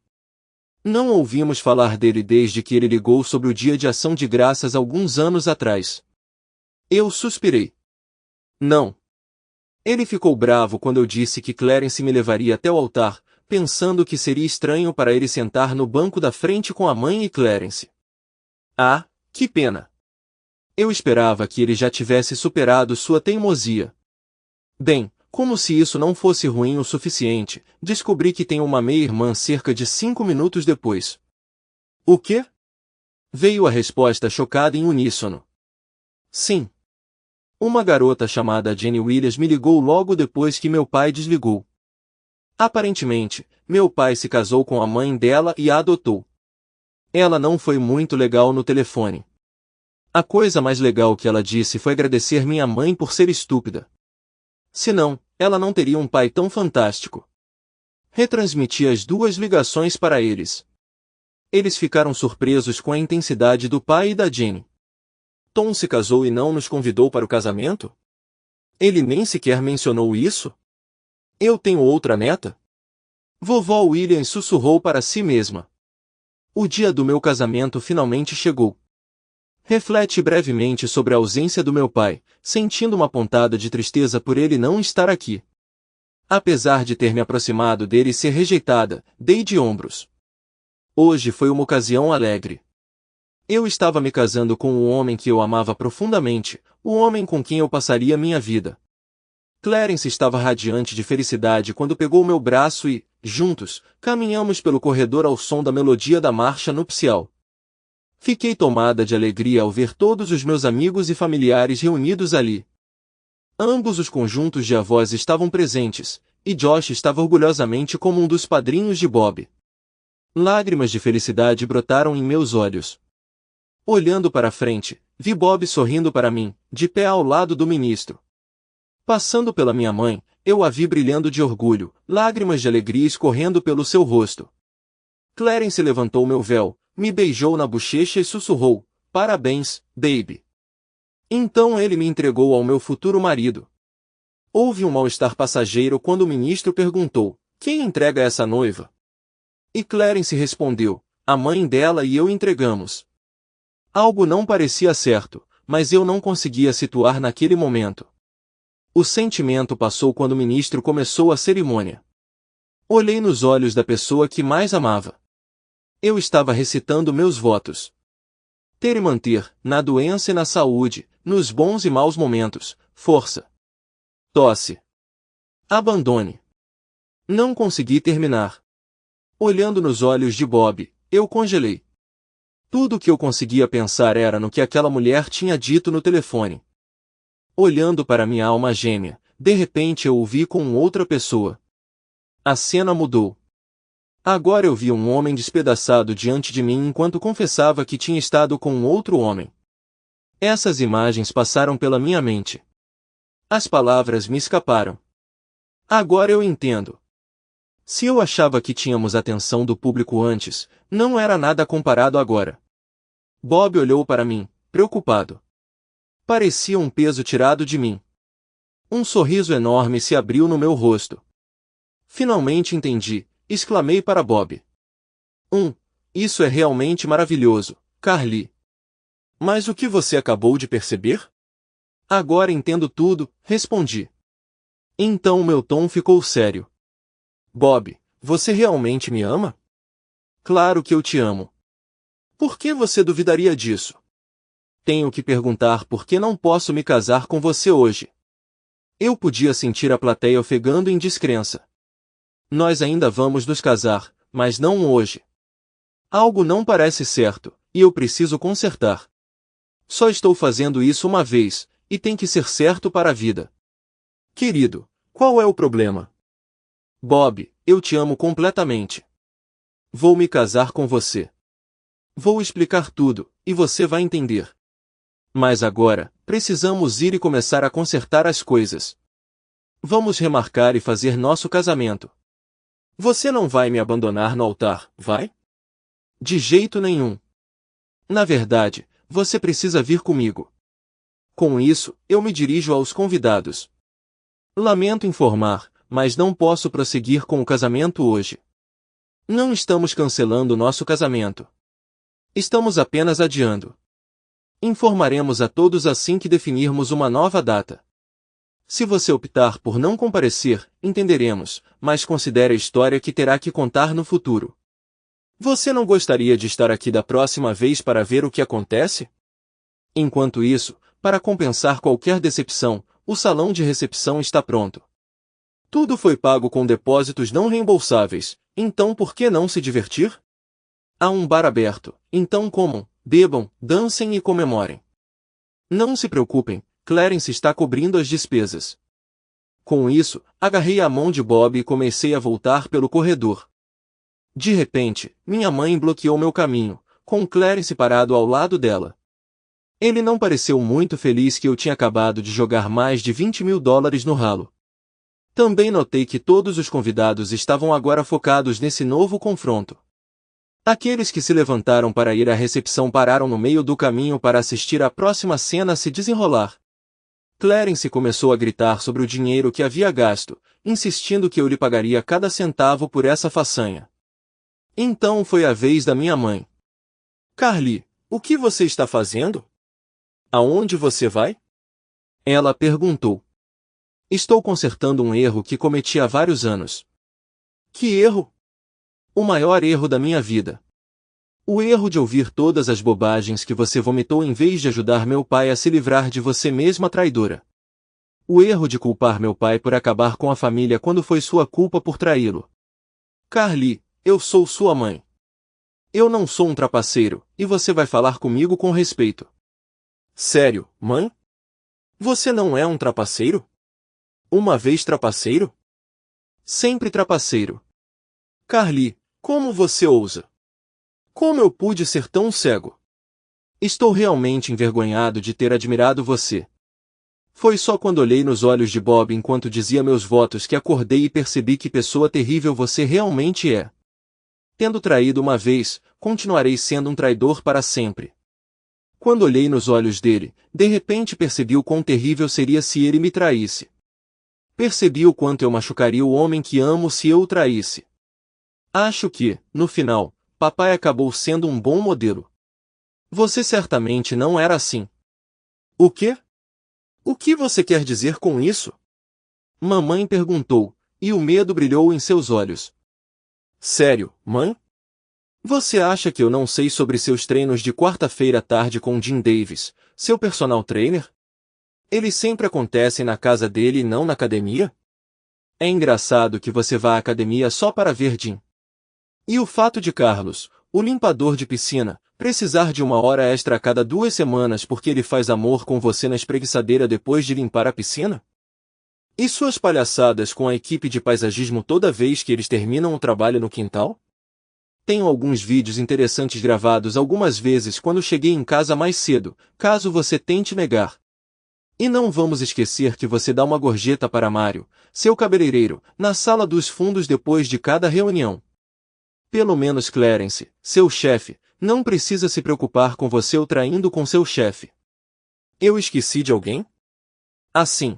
Não ouvimos falar dele desde que ele ligou sobre o Dia de Ação de Graças alguns anos atrás. Eu suspirei. Não. Ele ficou bravo quando eu disse que Clarence me levaria até o altar, pensando que seria estranho para ele sentar no banco da frente com a mãe e Clarence. Ah, que pena! Eu esperava que ele já tivesse superado sua teimosia. Bem, como se isso não fosse ruim o suficiente, descobri que tenho uma meia-irmã cerca de 5 minutos depois. O quê? Veio a resposta chocada em uníssono. Sim. Uma garota chamada Jenny Williams me ligou logo depois que meu pai desligou. Aparentemente, meu pai se casou com a mãe dela e a adotou. Ela não foi muito legal no telefone. A coisa mais legal que ela disse foi agradecer minha mãe por ser estúpida. Senão, ela não teria um pai tão fantástico. Retransmiti as duas ligações para eles. Eles ficaram surpresos com a intensidade do pai e da Jenny. Tom se casou e não nos convidou para o casamento? Ele nem sequer mencionou isso? Eu tenho outra neta? Vovó Williams sussurrou para si mesma. O dia do meu casamento finalmente chegou. Reflete brevemente sobre a ausência do meu pai, sentindo uma pontada de tristeza por ele não estar aqui. Apesar de ter me aproximado dele e ser rejeitada, dei de ombros. Hoje foi uma ocasião alegre. Eu estava me casando com um homem que eu amava profundamente, o homem com quem eu passaria minha vida. Clarence estava radiante de felicidade quando pegou meu braço e, juntos, caminhamos pelo corredor ao som da melodia da marcha nupcial. Fiquei tomada de alegria ao ver todos os meus amigos e familiares reunidos ali. Ambos os conjuntos de avós estavam presentes, e Josh estava orgulhosamente como um dos padrinhos de Bob. Lágrimas de felicidade brotaram em meus olhos. Olhando para frente, vi Bob sorrindo para mim, de pé ao lado do ministro. Passando pela minha mãe, eu a vi brilhando de orgulho, lágrimas de alegria escorrendo pelo seu rosto. Clarence levantou meu véu, me beijou na bochecha e sussurrou, "Parabéns, baby." Então ele me entregou ao meu futuro marido. Houve um mal-estar passageiro quando o ministro perguntou, "Quem entrega essa noiva?" E Clarence respondeu, "A mãe dela e eu entregamos." Algo não parecia certo, mas eu não conseguia situar naquele momento. O sentimento passou quando o ministro começou a cerimônia. Olhei nos olhos da pessoa que mais amava. Eu estava recitando meus votos. Ter e manter, na doença e na saúde, nos bons e maus momentos, força. Tosse. Abandone. Não consegui terminar. Olhando nos olhos de Bob, eu congelei. Tudo o que eu conseguia pensar era no que aquela mulher tinha dito no telefone. Olhando para minha alma gêmea, de repente eu o vi com outra pessoa. A cena mudou. Agora eu vi um homem despedaçado diante de mim enquanto confessava que tinha estado com um outro homem. Essas imagens passaram pela minha mente. As palavras me escaparam. Agora eu entendo. Se eu achava que tínhamos atenção do público antes, não era nada comparado agora. Bob olhou para mim, preocupado. Parecia um peso tirado de mim. Um sorriso enorme se abriu no meu rosto. Finalmente entendi, exclamei para Bob. Isso é realmente maravilhoso, Carly. Mas o que você acabou de perceber? Agora entendo tudo, respondi. Então meu tom ficou sério. Bob, você realmente me ama? Claro que eu te amo. Por que você duvidaria disso? Tenho que perguntar por que não posso me casar com você hoje. Eu podia sentir a plateia ofegando em descrença. Nós ainda vamos nos casar, mas não hoje. Algo não parece certo, e eu preciso consertar. Só estou fazendo isso uma vez, e tem que ser certo para a vida. Querido, qual é o problema? Bob, eu te amo completamente. Vou me casar com você. Vou explicar tudo, e você vai entender. Mas agora, precisamos ir e começar a consertar as coisas. Vamos remarcar e fazer nosso casamento. Você não vai me abandonar no altar, vai? De jeito nenhum. Na verdade, você precisa vir comigo. Com isso, eu me dirijo aos convidados. Lamento informar, mas não posso prosseguir com o casamento hoje. Não estamos cancelando nosso casamento. Estamos apenas adiando. Informaremos a todos assim que definirmos uma nova data. Se você optar por não comparecer, entenderemos, mas considere a história que terá que contar no futuro. Você não gostaria de estar aqui da próxima vez para ver o que acontece? Enquanto isso, para compensar qualquer decepção, o salão de recepção está pronto. Tudo foi pago com depósitos não reembolsáveis, então por que não se divertir? Há um bar aberto, então comam, bebam, dancem e comemorem. Não se preocupem, Clarence está cobrindo as despesas. Com isso, agarrei a mão de Bob e comecei a voltar pelo corredor. De repente, minha mãe bloqueou meu caminho, com Clarence parado ao lado dela. Ele não pareceu muito feliz que eu tinha acabado de jogar mais de $20.000 no ralo. Também notei que todos os convidados estavam agora focados nesse novo confronto. Aqueles que se levantaram para ir à recepção pararam no meio do caminho para assistir à próxima cena se desenrolar. Clarence começou a gritar sobre o dinheiro que havia gasto, insistindo que eu lhe pagaria cada centavo por essa façanha. Então foi a vez da minha mãe. Carly, o que você está fazendo? Aonde você vai? Ela perguntou. Estou consertando um erro que cometi há vários anos. Que erro? O maior erro da minha vida. O erro de ouvir todas as bobagens que você vomitou em vez de ajudar meu pai a se livrar de você mesma traidora. O erro de culpar meu pai por acabar com a família quando foi sua culpa por traí-lo. Carly, eu sou sua mãe. Eu não sou um trapaceiro, e você vai falar comigo com respeito. Sério, mãe? Você não é um trapaceiro? Uma vez trapaceiro? Sempre trapaceiro. Carly, como você ousa? Como eu pude ser tão cego? Estou realmente envergonhado de ter admirado você. Foi só quando olhei nos olhos de Bob enquanto dizia meus votos que acordei e percebi que pessoa terrível você realmente é. Tendo traído uma vez, continuarei sendo um traidor para sempre. Quando olhei nos olhos dele, de repente percebi o quão terrível seria se ele me traísse. Percebi o quanto eu machucaria o homem que amo se eu o traísse. Acho que, no final, papai acabou sendo um bom modelo. Você certamente não era assim. O quê? O que você quer dizer com isso? Mamãe perguntou, e o medo brilhou em seus olhos. Sério, mãe? Você acha que eu não sei sobre seus treinos de quarta-feira à tarde com Jim Davis, seu personal trainer? Eles sempre acontecem na casa dele e não na academia? É engraçado que você vá à academia só para ver Jim. E o fato de Carlos, o limpador de piscina, precisar de 1 hora extra a cada 2 semanas porque ele faz amor com você na espreguiçadeira depois de limpar a piscina? E suas palhaçadas com a equipe de paisagismo toda vez que eles terminam o trabalho no quintal? Tenho alguns vídeos interessantes gravados algumas vezes quando cheguei em casa mais cedo, caso você tente negar. E não vamos esquecer que você dá uma gorjeta para Mário, seu cabeleireiro, na sala dos fundos depois de cada reunião. Pelo menos Clarence, seu chefe, não precisa se preocupar com você ou traindo com seu chefe. Eu esqueci de alguém? Assim.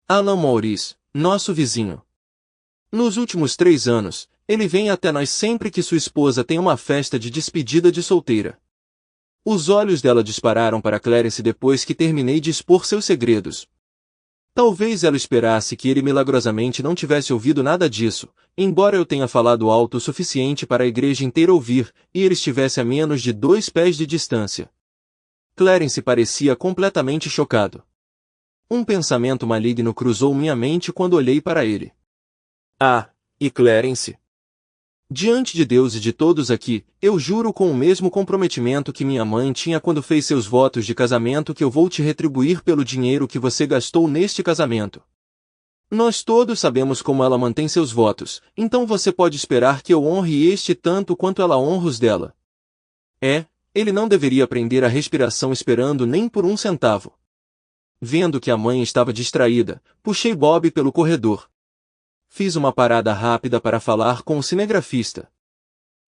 Alan Maurice, nosso vizinho. Nos últimos 3 anos, ele vem até nós sempre que sua esposa tem uma festa de despedida de solteira. Os olhos dela dispararam para Clarence depois que terminei de expor seus segredos. Talvez ela esperasse que ele milagrosamente não tivesse ouvido nada disso, embora eu tenha falado alto o suficiente para a igreja inteira ouvir, e ele estivesse a menos de 2 pés de distância. Clarence parecia completamente chocado. Um pensamento maligno cruzou minha mente quando olhei para ele. Ah, e Clarence? Diante de Deus e de todos aqui, eu juro com o mesmo comprometimento que minha mãe tinha quando fez seus votos de casamento que eu vou te retribuir pelo dinheiro que você gastou neste casamento. Nós todos sabemos como ela mantém seus votos, então você pode esperar que eu honre este tanto quanto ela honra os dela. Ele não deveria prender a respiração esperando nem por 1 centavo. Vendo que a mãe estava distraída, puxei Bob pelo corredor. Fiz uma parada rápida para falar com o cinegrafista.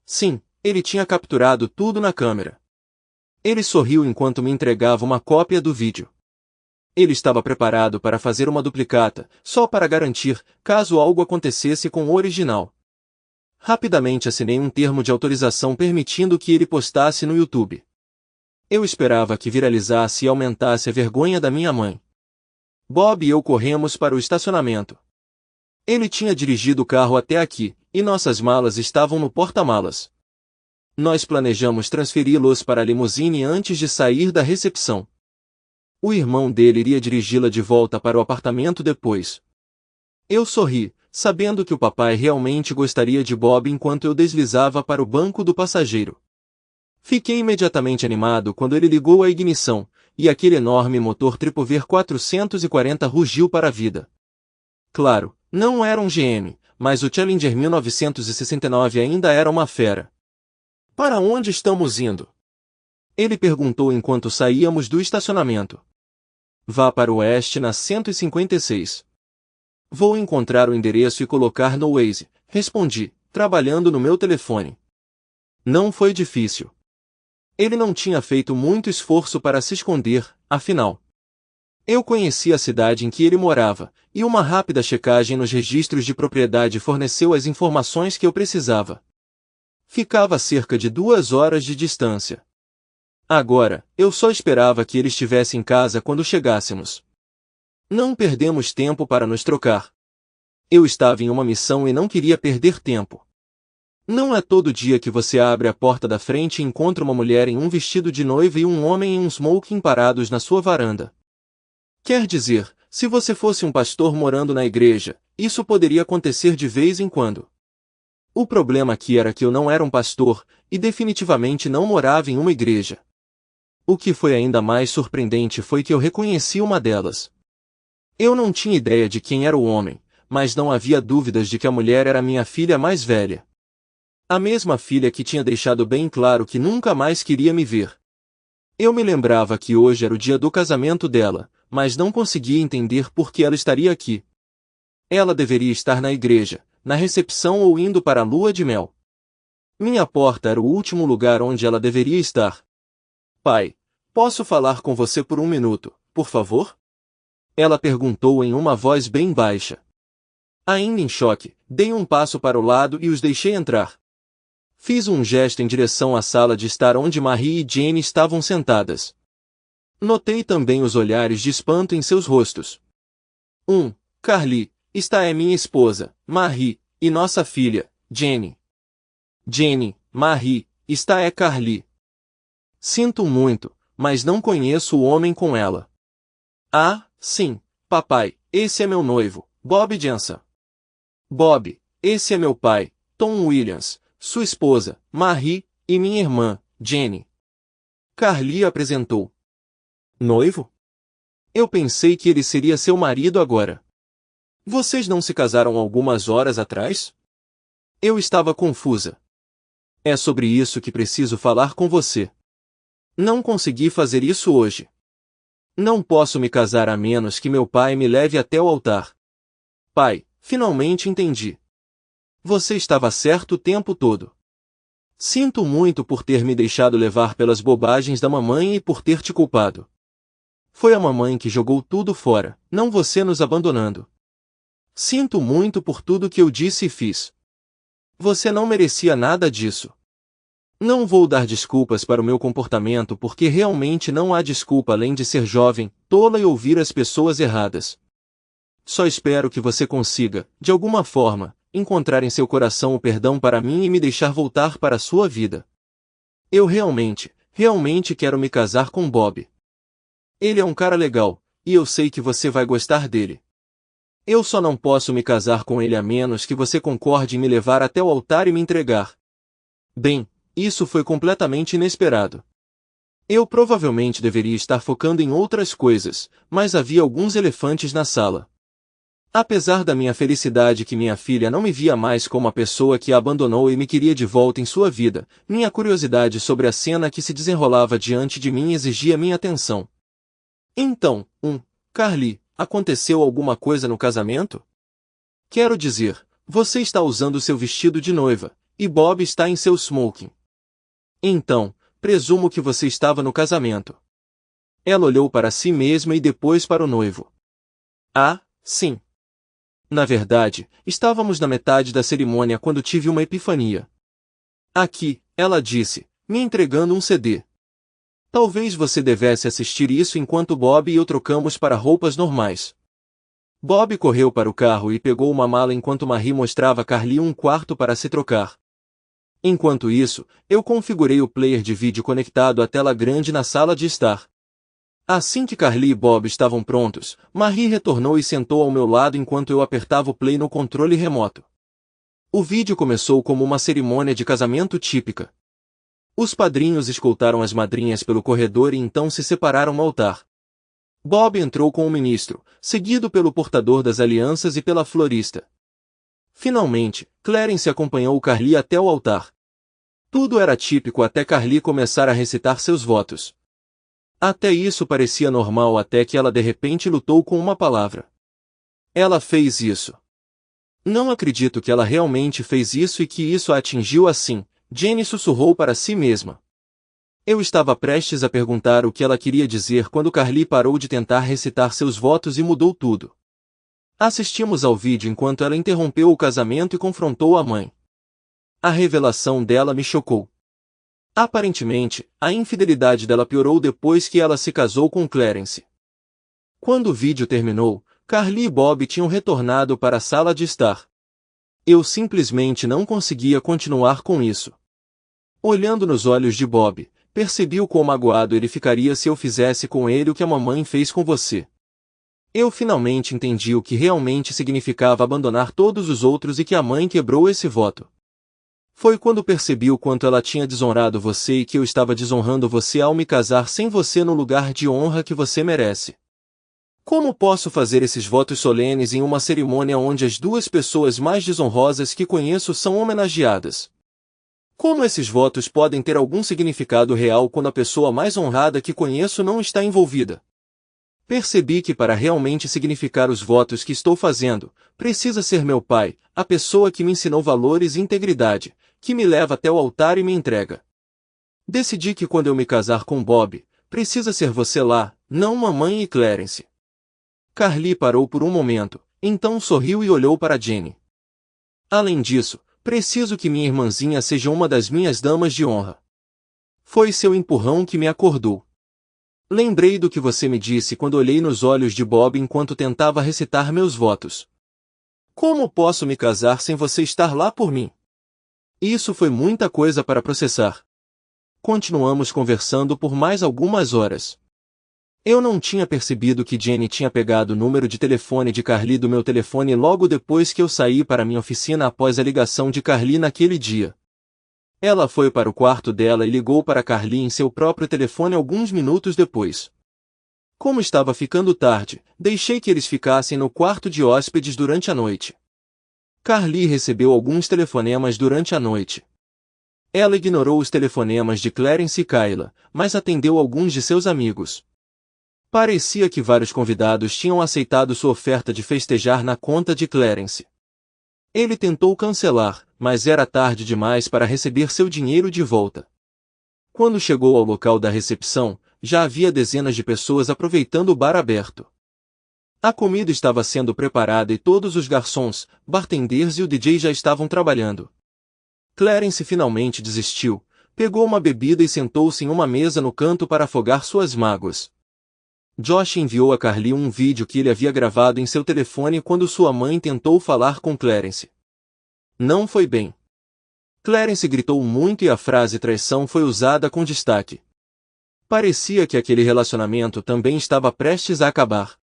Sim, ele tinha capturado tudo na câmera. Ele sorriu enquanto me entregava uma cópia do vídeo. Ele estava preparado para fazer uma duplicata, só para garantir, caso algo acontecesse com o original. Rapidamente assinei um termo de autorização permitindo que ele postasse no YouTube. Eu esperava que viralizasse e aumentasse a vergonha da minha mãe. Bob e eu corremos para o estacionamento. Ele tinha dirigido o carro até aqui, e nossas malas estavam no porta-malas. Nós planejamos transferi-los para a limusine antes de sair da recepção. O irmão dele iria dirigi-la de volta para o apartamento depois. Eu sorri, sabendo que o papai realmente gostaria de Bob enquanto eu deslizava para o banco do passageiro. Fiquei imediatamente animado quando ele ligou a ignição, e aquele enorme motor Tripover 440 rugiu para a vida. Claro, não era um GM, mas o Challenger 1969 ainda era uma fera. Para onde estamos indo? Ele perguntou enquanto saíamos do estacionamento. Vá para o oeste na 156. Vou encontrar o endereço e colocar no Waze, respondi, trabalhando no meu telefone. Não foi difícil. Ele não tinha feito muito esforço para se esconder, afinal. Eu conhecia a cidade em que ele morava, e uma rápida checagem nos registros de propriedade forneceu as informações que eu precisava. Ficava a cerca de 2 horas de distância. Agora, eu só esperava que ele estivesse em casa quando chegássemos. Não perdemos tempo para nos trocar. Eu estava em uma missão e não queria perder tempo. Não é todo dia que você abre a porta da frente e encontra uma mulher em um vestido de noiva e um homem em um smoking parados na sua varanda. Quer dizer, se você fosse um pastor morando na igreja, isso poderia acontecer de vez em quando. O problema aqui era que eu não era um pastor, e definitivamente não morava em uma igreja. O que foi ainda mais surpreendente foi que eu reconheci uma delas. Eu não tinha ideia de quem era o homem, mas não havia dúvidas de que a mulher era minha filha mais velha. A mesma filha que tinha deixado bem claro que nunca mais queria me ver. Eu me lembrava que hoje era o dia do casamento dela, mas não conseguia entender por que ela estaria aqui. Ela deveria estar na igreja, na recepção ou indo para a lua de mel. Minha porta era o último lugar onde ela deveria estar. Pai, posso falar com você por 1 minuto, por favor? Ela perguntou em uma voz bem baixa. Ainda em choque, dei um passo para o lado e os deixei entrar. Fiz um gesto em direção à sala de estar onde Marie e Jane estavam sentadas. Notei também os olhares de espanto em seus rostos. Carly, esta é minha esposa, Marie, e nossa filha, Jane. Jane, Marie, esta é Carly. Sinto muito, mas não conheço o homem com ela. Ah, sim, papai, esse é meu noivo, Bob Jensen. Bob, esse é meu pai, Tom Williams, sua esposa, Marie, e minha irmã, Jane. Carly apresentou. Noivo? Eu pensei que ele seria seu marido agora. Vocês não se casaram algumas horas atrás? Eu estava confusa. É sobre isso que preciso falar com você. Não consegui fazer isso hoje. Não posso me casar a menos que meu pai me leve até o altar. Pai, finalmente entendi. Você estava certo o tempo todo. Sinto muito por ter me deixado levar pelas bobagens da mamãe e por ter te culpado. Foi a mamãe que jogou tudo fora, não você nos abandonando. Sinto muito por tudo que eu disse e fiz. Você não merecia nada disso. Não vou dar desculpas para o meu comportamento porque realmente não há desculpa além de ser jovem, tola e ouvir as pessoas erradas. Só espero que você consiga, de alguma forma, encontrar em seu coração o perdão para mim e me deixar voltar para a sua vida. Eu realmente quero me casar com Bob. Ele é um cara legal, e eu sei que você vai gostar dele. Eu só não posso me casar com ele a menos que você concorde em me levar até o altar e me entregar. Bem, isso foi completamente inesperado. Eu provavelmente deveria estar focando em outras coisas, mas havia alguns elefantes na sala. Apesar da minha felicidade que minha filha não me via mais como a pessoa que a abandonou e me queria de volta em sua vida, minha curiosidade sobre a cena que se desenrolava diante de mim exigia minha atenção. Então, Carly, aconteceu alguma coisa no casamento? Quero dizer, você está usando seu vestido de noiva, e Bob está em seu smoking. Então, presumo que você estava no casamento. Ela olhou para si mesma e depois para o noivo. Ah, sim. Na verdade, estávamos na metade da cerimônia quando tive uma epifania. Aqui, ela disse, me entregando um CD. Talvez você devesse assistir isso enquanto Bob e eu trocamos para roupas normais. Bob correu para o carro e pegou uma mala enquanto Marie mostrava a Carly um quarto para se trocar. Enquanto isso, eu configurei o player de vídeo conectado à tela grande na sala de estar. Assim que Carly e Bob estavam prontos, Marie retornou e sentou ao meu lado enquanto eu apertava o play no controle remoto. O vídeo começou como uma cerimônia de casamento típica. Os padrinhos escoltaram as madrinhas pelo corredor e então se separaram no altar. Bob entrou com o ministro, seguido pelo portador das alianças e pela florista. Finalmente, Clarence acompanhou Carly até o altar. Tudo era típico até Carly começar a recitar seus votos. Até isso parecia normal até que ela de repente lutou com uma palavra. Ela fez isso. Não acredito que ela realmente fez isso e que isso a atingiu assim, Jenny sussurrou para si mesma. Eu estava prestes a perguntar o que ela queria dizer quando Carly parou de tentar recitar seus votos e mudou tudo. Assistimos ao vídeo enquanto ela interrompeu o casamento e confrontou a mãe. A revelação dela me chocou. Aparentemente, a infidelidade dela piorou depois que ela se casou com Clarence. Quando o vídeo terminou, Carly e Bob tinham retornado para a sala de estar. Eu simplesmente não conseguia continuar com isso. Olhando nos olhos de Bob, percebi o quão magoado ele ficaria se eu fizesse com ele o que a mamãe fez com você. Eu finalmente entendi o que realmente significava abandonar todos os outros e que a mãe quebrou esse voto. Foi quando percebi o quanto ela tinha desonrado você e que eu estava desonrando você ao me casar sem você no lugar de honra que você merece. Como posso fazer esses votos solenes em uma cerimônia onde as duas pessoas mais desonrosas que conheço são homenageadas? Como esses votos podem ter algum significado real quando a pessoa mais honrada que conheço não está envolvida? Percebi que para realmente significar os votos que estou fazendo, precisa ser meu pai, a pessoa que me ensinou valores e integridade, que me leva até o altar e me entrega. Decidi que quando eu me casar com Bob, precisa ser você lá, não mamãe e Clarence. Carly parou por um momento, então sorriu e olhou para Jenny. Além disso, preciso que minha irmãzinha seja uma das minhas damas de honra. Foi seu empurrão que me acordou. Lembrei do que você me disse quando olhei nos olhos de Bob enquanto tentava recitar meus votos. Como posso me casar sem você estar lá por mim? Isso foi muita coisa para processar. Continuamos conversando por mais algumas horas. Eu não tinha percebido que Jenny tinha pegado o número de telefone de Carly do meu telefone logo depois que eu saí para minha oficina após a ligação de Carly naquele dia. Ela foi para o quarto dela e ligou para Carly em seu próprio telefone alguns minutos depois. Como estava ficando tarde, deixei que eles ficassem no quarto de hóspedes durante a noite. Carly recebeu alguns telefonemas durante a noite. Ela ignorou os telefonemas de Clarence e Kayla, mas atendeu alguns de seus amigos. Parecia que vários convidados tinham aceitado sua oferta de festejar na conta de Clarence. Ele tentou cancelar, mas era tarde demais para receber seu dinheiro de volta. Quando chegou ao local da recepção, já havia dezenas de pessoas aproveitando o bar aberto. A comida estava sendo preparada e todos os garçons, bartenders e o DJ já estavam trabalhando. Clarence finalmente desistiu, pegou uma bebida e sentou-se em uma mesa no canto para afogar suas mágoas. Josh enviou a Carly um vídeo que ele havia gravado em seu telefone quando sua mãe tentou falar com Clarence. Não foi bem. Clarence gritou muito e a frase traição foi usada com destaque. Parecia que aquele relacionamento também estava prestes a acabar.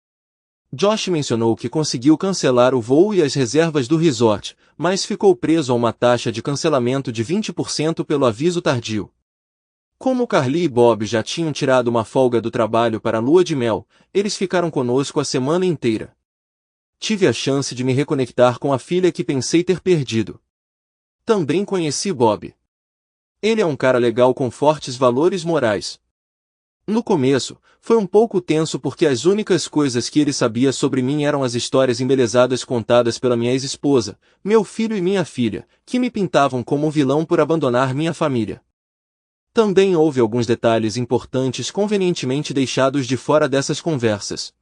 Josh mencionou que conseguiu cancelar o voo e as reservas do resort, mas ficou preso a uma taxa de cancelamento de 20% pelo aviso tardio. Como Carly e Bob já tinham tirado uma folga do trabalho para a lua de mel, eles ficaram conosco a semana inteira. Tive a chance de me reconectar com a filha que pensei ter perdido. Também conheci Bob. Ele é um cara legal com fortes valores morais. No começo, foi um pouco tenso porque as únicas coisas que ele sabia sobre mim eram as histórias embelezadas contadas pela minha ex-esposa, meu filho e minha filha, que me pintavam como um vilão por abandonar minha família. Também houve alguns detalhes importantes convenientemente deixados de fora dessas conversas.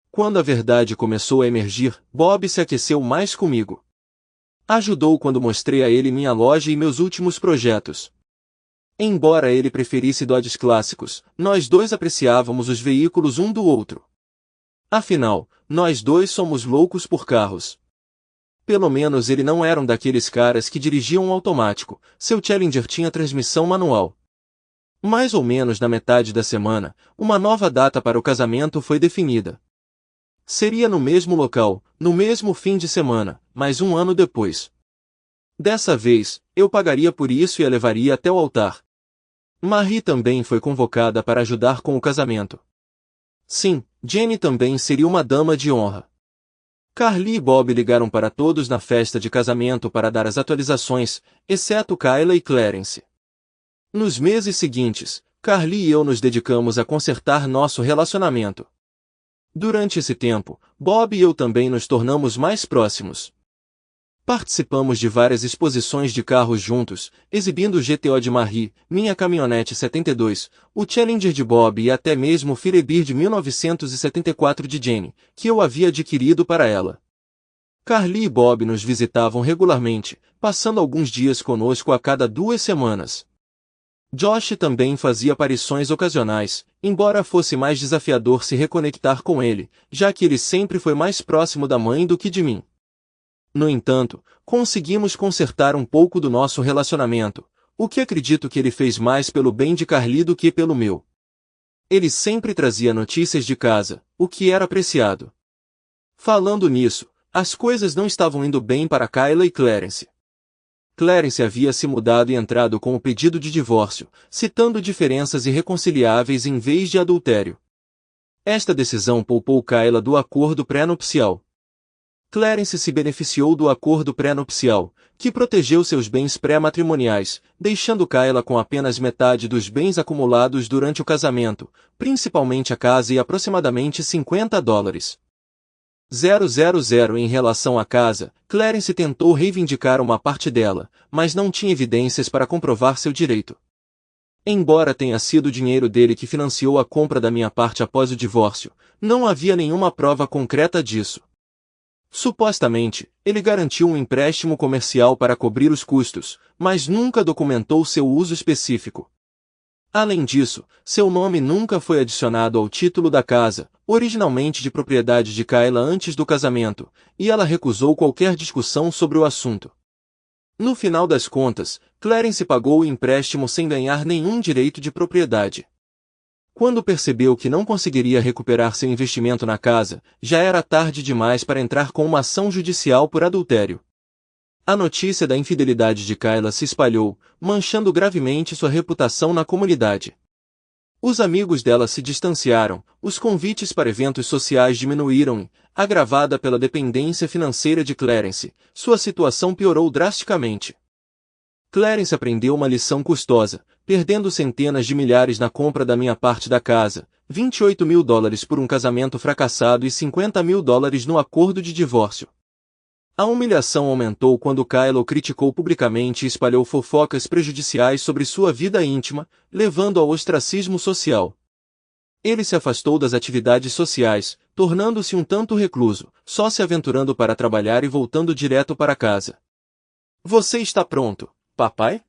Quando a verdade começou a emergir, Bob se aqueceu mais comigo. Ajudou quando mostrei a ele minha loja e meus últimos projetos. Embora ele preferisse Dodges clássicos, nós dois apreciávamos os veículos um do outro. Afinal, nós dois somos loucos por carros. Pelo menos ele não era um daqueles caras que dirigiam um automático, seu Challenger tinha transmissão manual. Mais ou menos na metade da semana, uma nova data para o casamento foi definida. Seria no mesmo local, no mesmo fim de semana, mas um ano depois. Dessa vez, eu pagaria por isso e a levaria até o altar. Marie também foi convocada para ajudar com o casamento. Sim, Jenny também seria uma dama de honra. Carly e Bob ligaram para todos na festa de casamento para dar as atualizações, exceto Kayla e Clarence. Nos meses seguintes, Carly e eu nos dedicamos a consertar nosso relacionamento. Durante esse tempo, Bob e eu também nos tornamos mais próximos. Participamos de várias exposições de carros juntos, exibindo o GTO de Marie, minha caminhonete 72, o Challenger de Bob e até mesmo o Firebird de 1974 de Jenny, que eu havia adquirido para ela. Carly e Bob nos visitavam regularmente, passando alguns dias conosco a cada 2 semanas. Josh também fazia aparições ocasionais, embora fosse mais desafiador se reconectar com ele, já que ele sempre foi mais próximo da mãe do que de mim. No entanto, conseguimos consertar um pouco do nosso relacionamento, o que acredito que ele fez mais pelo bem de Carly do que pelo meu. Ele sempre trazia notícias de casa, o que era apreciado. Falando nisso, as coisas não estavam indo bem para Kayla e Clarence. Clarence havia se mudado e entrado com o pedido de divórcio, citando diferenças irreconciliáveis em vez de adultério. Esta decisão poupou Kayla do acordo pré-nupcial. Clarence se beneficiou do acordo pré-nupcial, que protegeu seus bens pré-matrimoniais, deixando Kayla com apenas metade dos bens acumulados durante o casamento, principalmente a casa e aproximadamente $50. Em relação à casa, Clarence tentou reivindicar uma parte dela, mas não tinha evidências para comprovar seu direito. Embora tenha sido o dinheiro dele que financiou a compra da minha parte após o divórcio, não havia nenhuma prova concreta disso. Supostamente, ele garantiu um empréstimo comercial para cobrir os custos, mas nunca documentou seu uso específico. Além disso, seu nome nunca foi adicionado ao título da casa, originalmente de propriedade de Kayla antes do casamento, e ela recusou qualquer discussão sobre o assunto. No final das contas, Clarence pagou o empréstimo sem ganhar nenhum direito de propriedade. Quando percebeu que não conseguiria recuperar seu investimento na casa, já era tarde demais para entrar com uma ação judicial por adultério. A notícia da infidelidade de Kayla se espalhou, manchando gravemente sua reputação na comunidade. Os amigos dela se distanciaram, os convites para eventos sociais diminuíram e, agravada pela dependência financeira de Clarence, sua situação piorou drasticamente. Clarence aprendeu uma lição custosa, perdendo centenas de milhares na compra da minha parte da casa, $28.000 por um casamento fracassado e $50.000 no acordo de divórcio. A humilhação aumentou quando Kyle o criticou publicamente e espalhou fofocas prejudiciais sobre sua vida íntima, levando ao ostracismo social. Ele se afastou das atividades sociais, tornando-se um tanto recluso, só se aventurando para trabalhar e voltando direto para casa. Você está pronto, papai?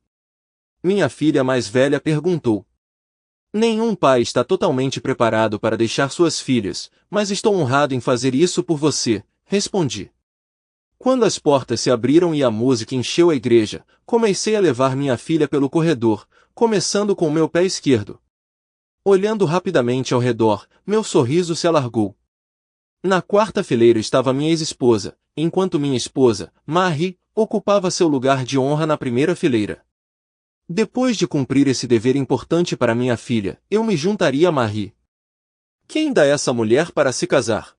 Minha filha mais velha perguntou. Nenhum pai está totalmente preparado para deixar suas filhas, mas estou honrado em fazer isso por você, respondi. Quando as portas se abriram e a música encheu a igreja, comecei a levar minha filha pelo corredor, começando com o meu pé esquerdo. Olhando rapidamente ao redor, meu sorriso se alargou. Na quarta fileira estava minha ex-esposa, enquanto minha esposa, Marie, ocupava seu lugar de honra na primeira fileira. Depois de cumprir esse dever importante para minha filha, eu me juntaria a Marie. Quem dá essa mulher para se casar?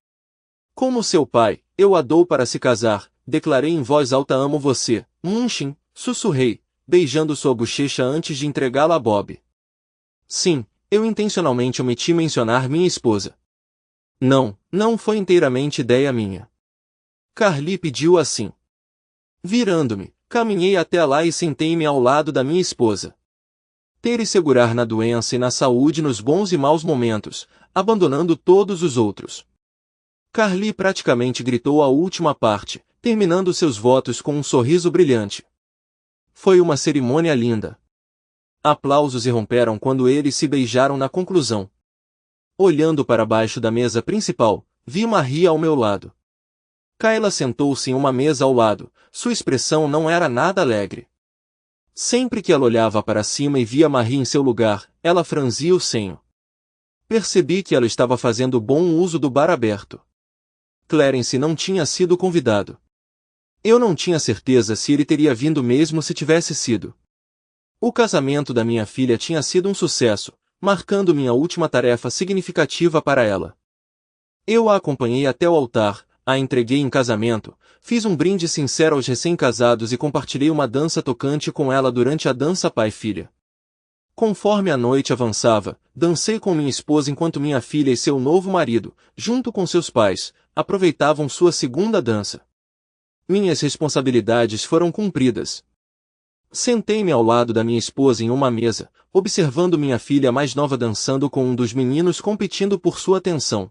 Como seu pai, eu a dou para se casar, declarei em voz alta: amo você, Munshin, sussurrei, beijando sua bochecha antes de entregá-la a Bob. Sim, eu intencionalmente omiti mencionar minha esposa. Não foi inteiramente ideia minha. Carly pediu assim. Virando-me, caminhei até lá e sentei-me ao lado da minha esposa. Ter e segurar na doença e na saúde nos bons e maus momentos, abandonando todos os outros. Carly praticamente gritou a última parte, terminando seus votos com um sorriso brilhante. Foi uma cerimônia linda. Aplausos irromperam quando eles se beijaram na conclusão. Olhando para baixo da mesa principal, vi Marie ao meu lado. Kayla sentou-se em uma mesa ao lado, sua expressão não era nada alegre. Sempre que ela olhava para cima e via Marie em seu lugar, ela franzia o senho. Percebi que ela estava fazendo bom uso do bar aberto. Clarence não tinha sido convidado. Eu não tinha certeza se ele teria vindo mesmo se tivesse sido. O casamento da minha filha tinha sido um sucesso, marcando minha última tarefa significativa para ela. Eu a acompanhei até o altar, a entreguei em casamento, fiz um brinde sincero aos recém-casados e compartilhei uma dança tocante com ela durante a dança pai-filha. Conforme a noite avançava, dancei com minha esposa enquanto minha filha e seu novo marido, junto com seus pais, aproveitavam sua segunda dança. Minhas responsabilidades foram cumpridas. Sentei-me ao lado da minha esposa em uma mesa, observando minha filha mais nova dançando com um dos meninos competindo por sua atenção.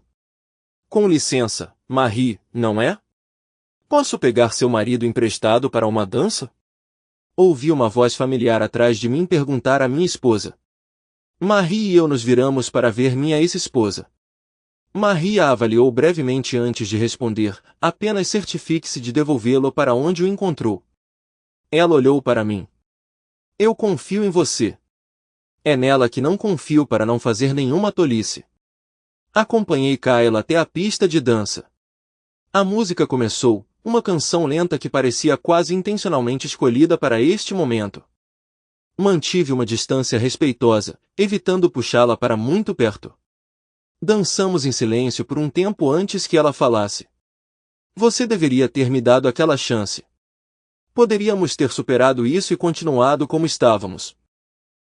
Com licença, Marie, não é? Posso pegar seu marido emprestado para uma dança? Ouvi uma voz familiar atrás de mim perguntar à minha esposa. Marie e eu nos viramos para ver minha ex-esposa. Marie a avaliou brevemente antes de responder, apenas certifique-se de devolvê-lo para onde o encontrou. Ela olhou para mim. Eu confio em você. É nela que não confio para não fazer nenhuma tolice. Acompanhei Kayla até a pista de dança. A música começou, uma canção lenta que parecia quase intencionalmente escolhida para este momento. Mantive uma distância respeitosa, evitando puxá-la para muito perto. Dançamos em silêncio por um tempo antes que ela falasse. Você deveria ter me dado aquela chance. Poderíamos ter superado isso e continuado como estávamos.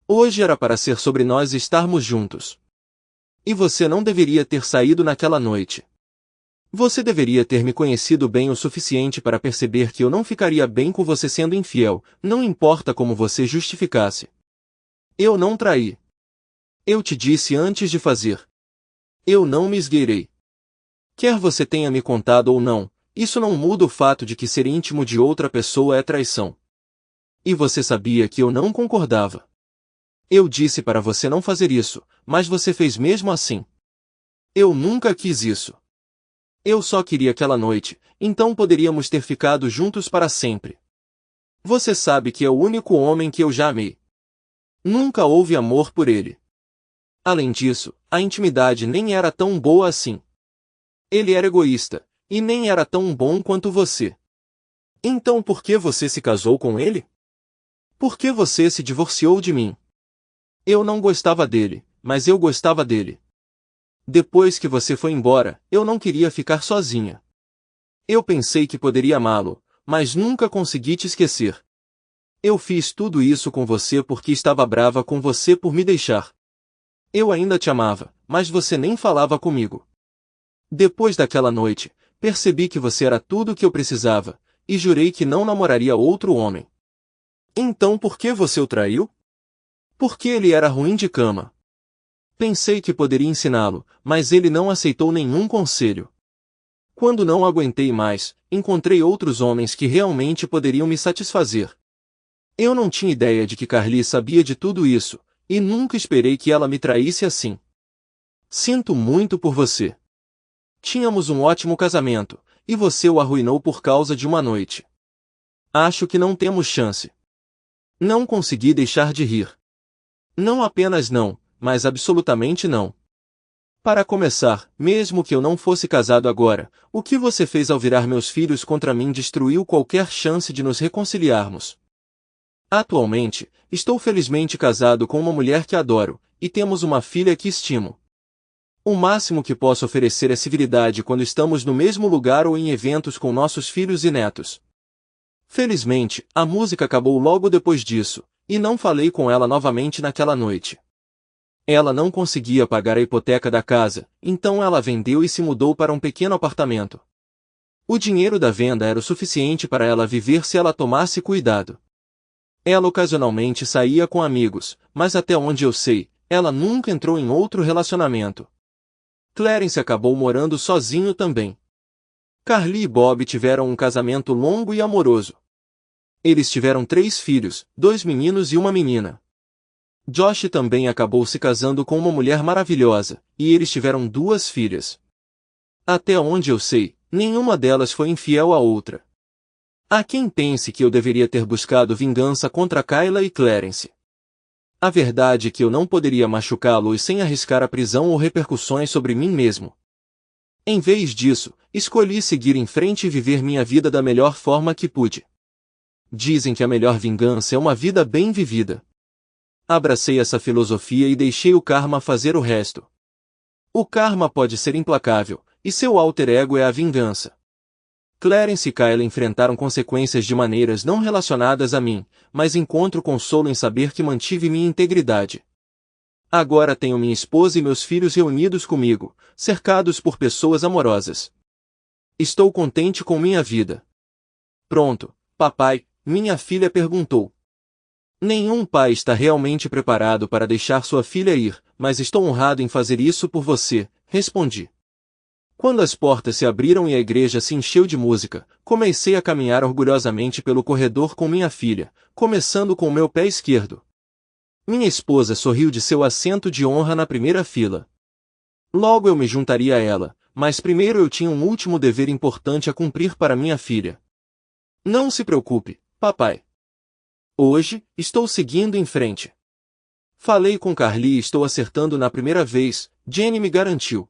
Hoje era para ser sobre nós estarmos juntos. E você não deveria ter saído naquela noite. Você deveria ter me conhecido bem o suficiente para perceber que eu não ficaria bem com você sendo infiel, não importa como você justificasse. Eu não traí. Eu te disse antes de fazer. Eu não me esgueirei. Quer você tenha me contado ou não, isso não muda o fato de que ser íntimo de outra pessoa é traição. E você sabia que eu não concordava. Eu disse para você não fazer isso, mas você fez mesmo assim. Eu nunca quis isso. Eu só queria aquela noite, então poderíamos ter ficado juntos para sempre. Você sabe que é o único homem que eu já amei. Nunca houve amor por ele. Além disso, a intimidade nem era tão boa assim. Ele era egoísta, e nem era tão bom quanto você. Então por que você se casou com ele? Por que você se divorciou de mim? Eu não gostava dele, mas eu gostava dele. Depois que você foi embora, eu não queria ficar sozinha. Eu pensei que poderia amá-lo, mas nunca consegui te esquecer. Eu fiz tudo isso com você porque estava brava com você por me deixar. Eu ainda te amava, mas você nem falava comigo. Depois daquela noite, percebi que você era tudo o que eu precisava, e jurei que não namoraria outro homem. Então por que você o traiu? Porque ele era ruim de cama. Pensei que poderia ensiná-lo, mas ele não aceitou nenhum conselho. Quando não aguentei mais, encontrei outros homens que realmente poderiam me satisfazer. Eu não tinha ideia de que Carly sabia de tudo isso, e nunca esperei que ela me traísse assim. Sinto muito por você. Tínhamos um ótimo casamento, e você o arruinou por causa de uma noite. Acho que não temos chance. Não consegui deixar de rir. Não apenas não, mas absolutamente não. Para começar, mesmo que eu não fosse casado agora, o que você fez ao virar meus filhos contra mim destruiu qualquer chance de nos reconciliarmos. Atualmente, estou felizmente casado com uma mulher que adoro, e temos uma filha que estimo. O máximo que posso oferecer é civilidade quando estamos no mesmo lugar ou em eventos com nossos filhos e netos. Felizmente, a música acabou logo depois disso, e não falei com ela novamente naquela noite. Ela não conseguia pagar a hipoteca da casa, então ela vendeu e se mudou para um pequeno apartamento. O dinheiro da venda era o suficiente para ela viver se ela tomasse cuidado. Ela ocasionalmente saía com amigos, mas até onde eu sei, ela nunca entrou em outro relacionamento. Clarence acabou morando sozinho também. Carly e Bob tiveram um casamento longo e amoroso. Eles tiveram 3 filhos, 2 meninos e uma menina. Josh também acabou se casando com uma mulher maravilhosa, e eles tiveram 2 filhas. Até onde eu sei, nenhuma delas foi infiel à outra. Há quem pense que eu deveria ter buscado vingança contra Kyla e Clarence. A verdade é que eu não poderia machucá-los sem arriscar a prisão ou repercussões sobre mim mesmo. Em vez disso, escolhi seguir em frente e viver minha vida da melhor forma que pude. Dizem que a melhor vingança é uma vida bem vivida. Abracei essa filosofia e deixei o karma fazer o resto. O karma pode ser implacável, e seu alter ego é a vingança. Clarence e Kyla enfrentaram consequências de maneiras não relacionadas a mim, mas encontro consolo em saber que mantive minha integridade. Agora tenho minha esposa e meus filhos reunidos comigo, cercados por pessoas amorosas. Estou contente com minha vida. Pronto, papai, minha filha perguntou. Nenhum pai está realmente preparado para deixar sua filha ir, mas estou honrado em fazer isso por você, respondi. Quando as portas se abriram e a igreja se encheu de música, comecei a caminhar orgulhosamente pelo corredor com minha filha, começando com meu pé esquerdo. Minha esposa sorriu de seu assento de honra na primeira fila. Logo eu me juntaria a ela, mas primeiro eu tinha um último dever importante a cumprir para minha filha. Não se preocupe, papai. Hoje, estou seguindo em frente. Falei com Carly e estou acertando na primeira vez, Jenny me garantiu.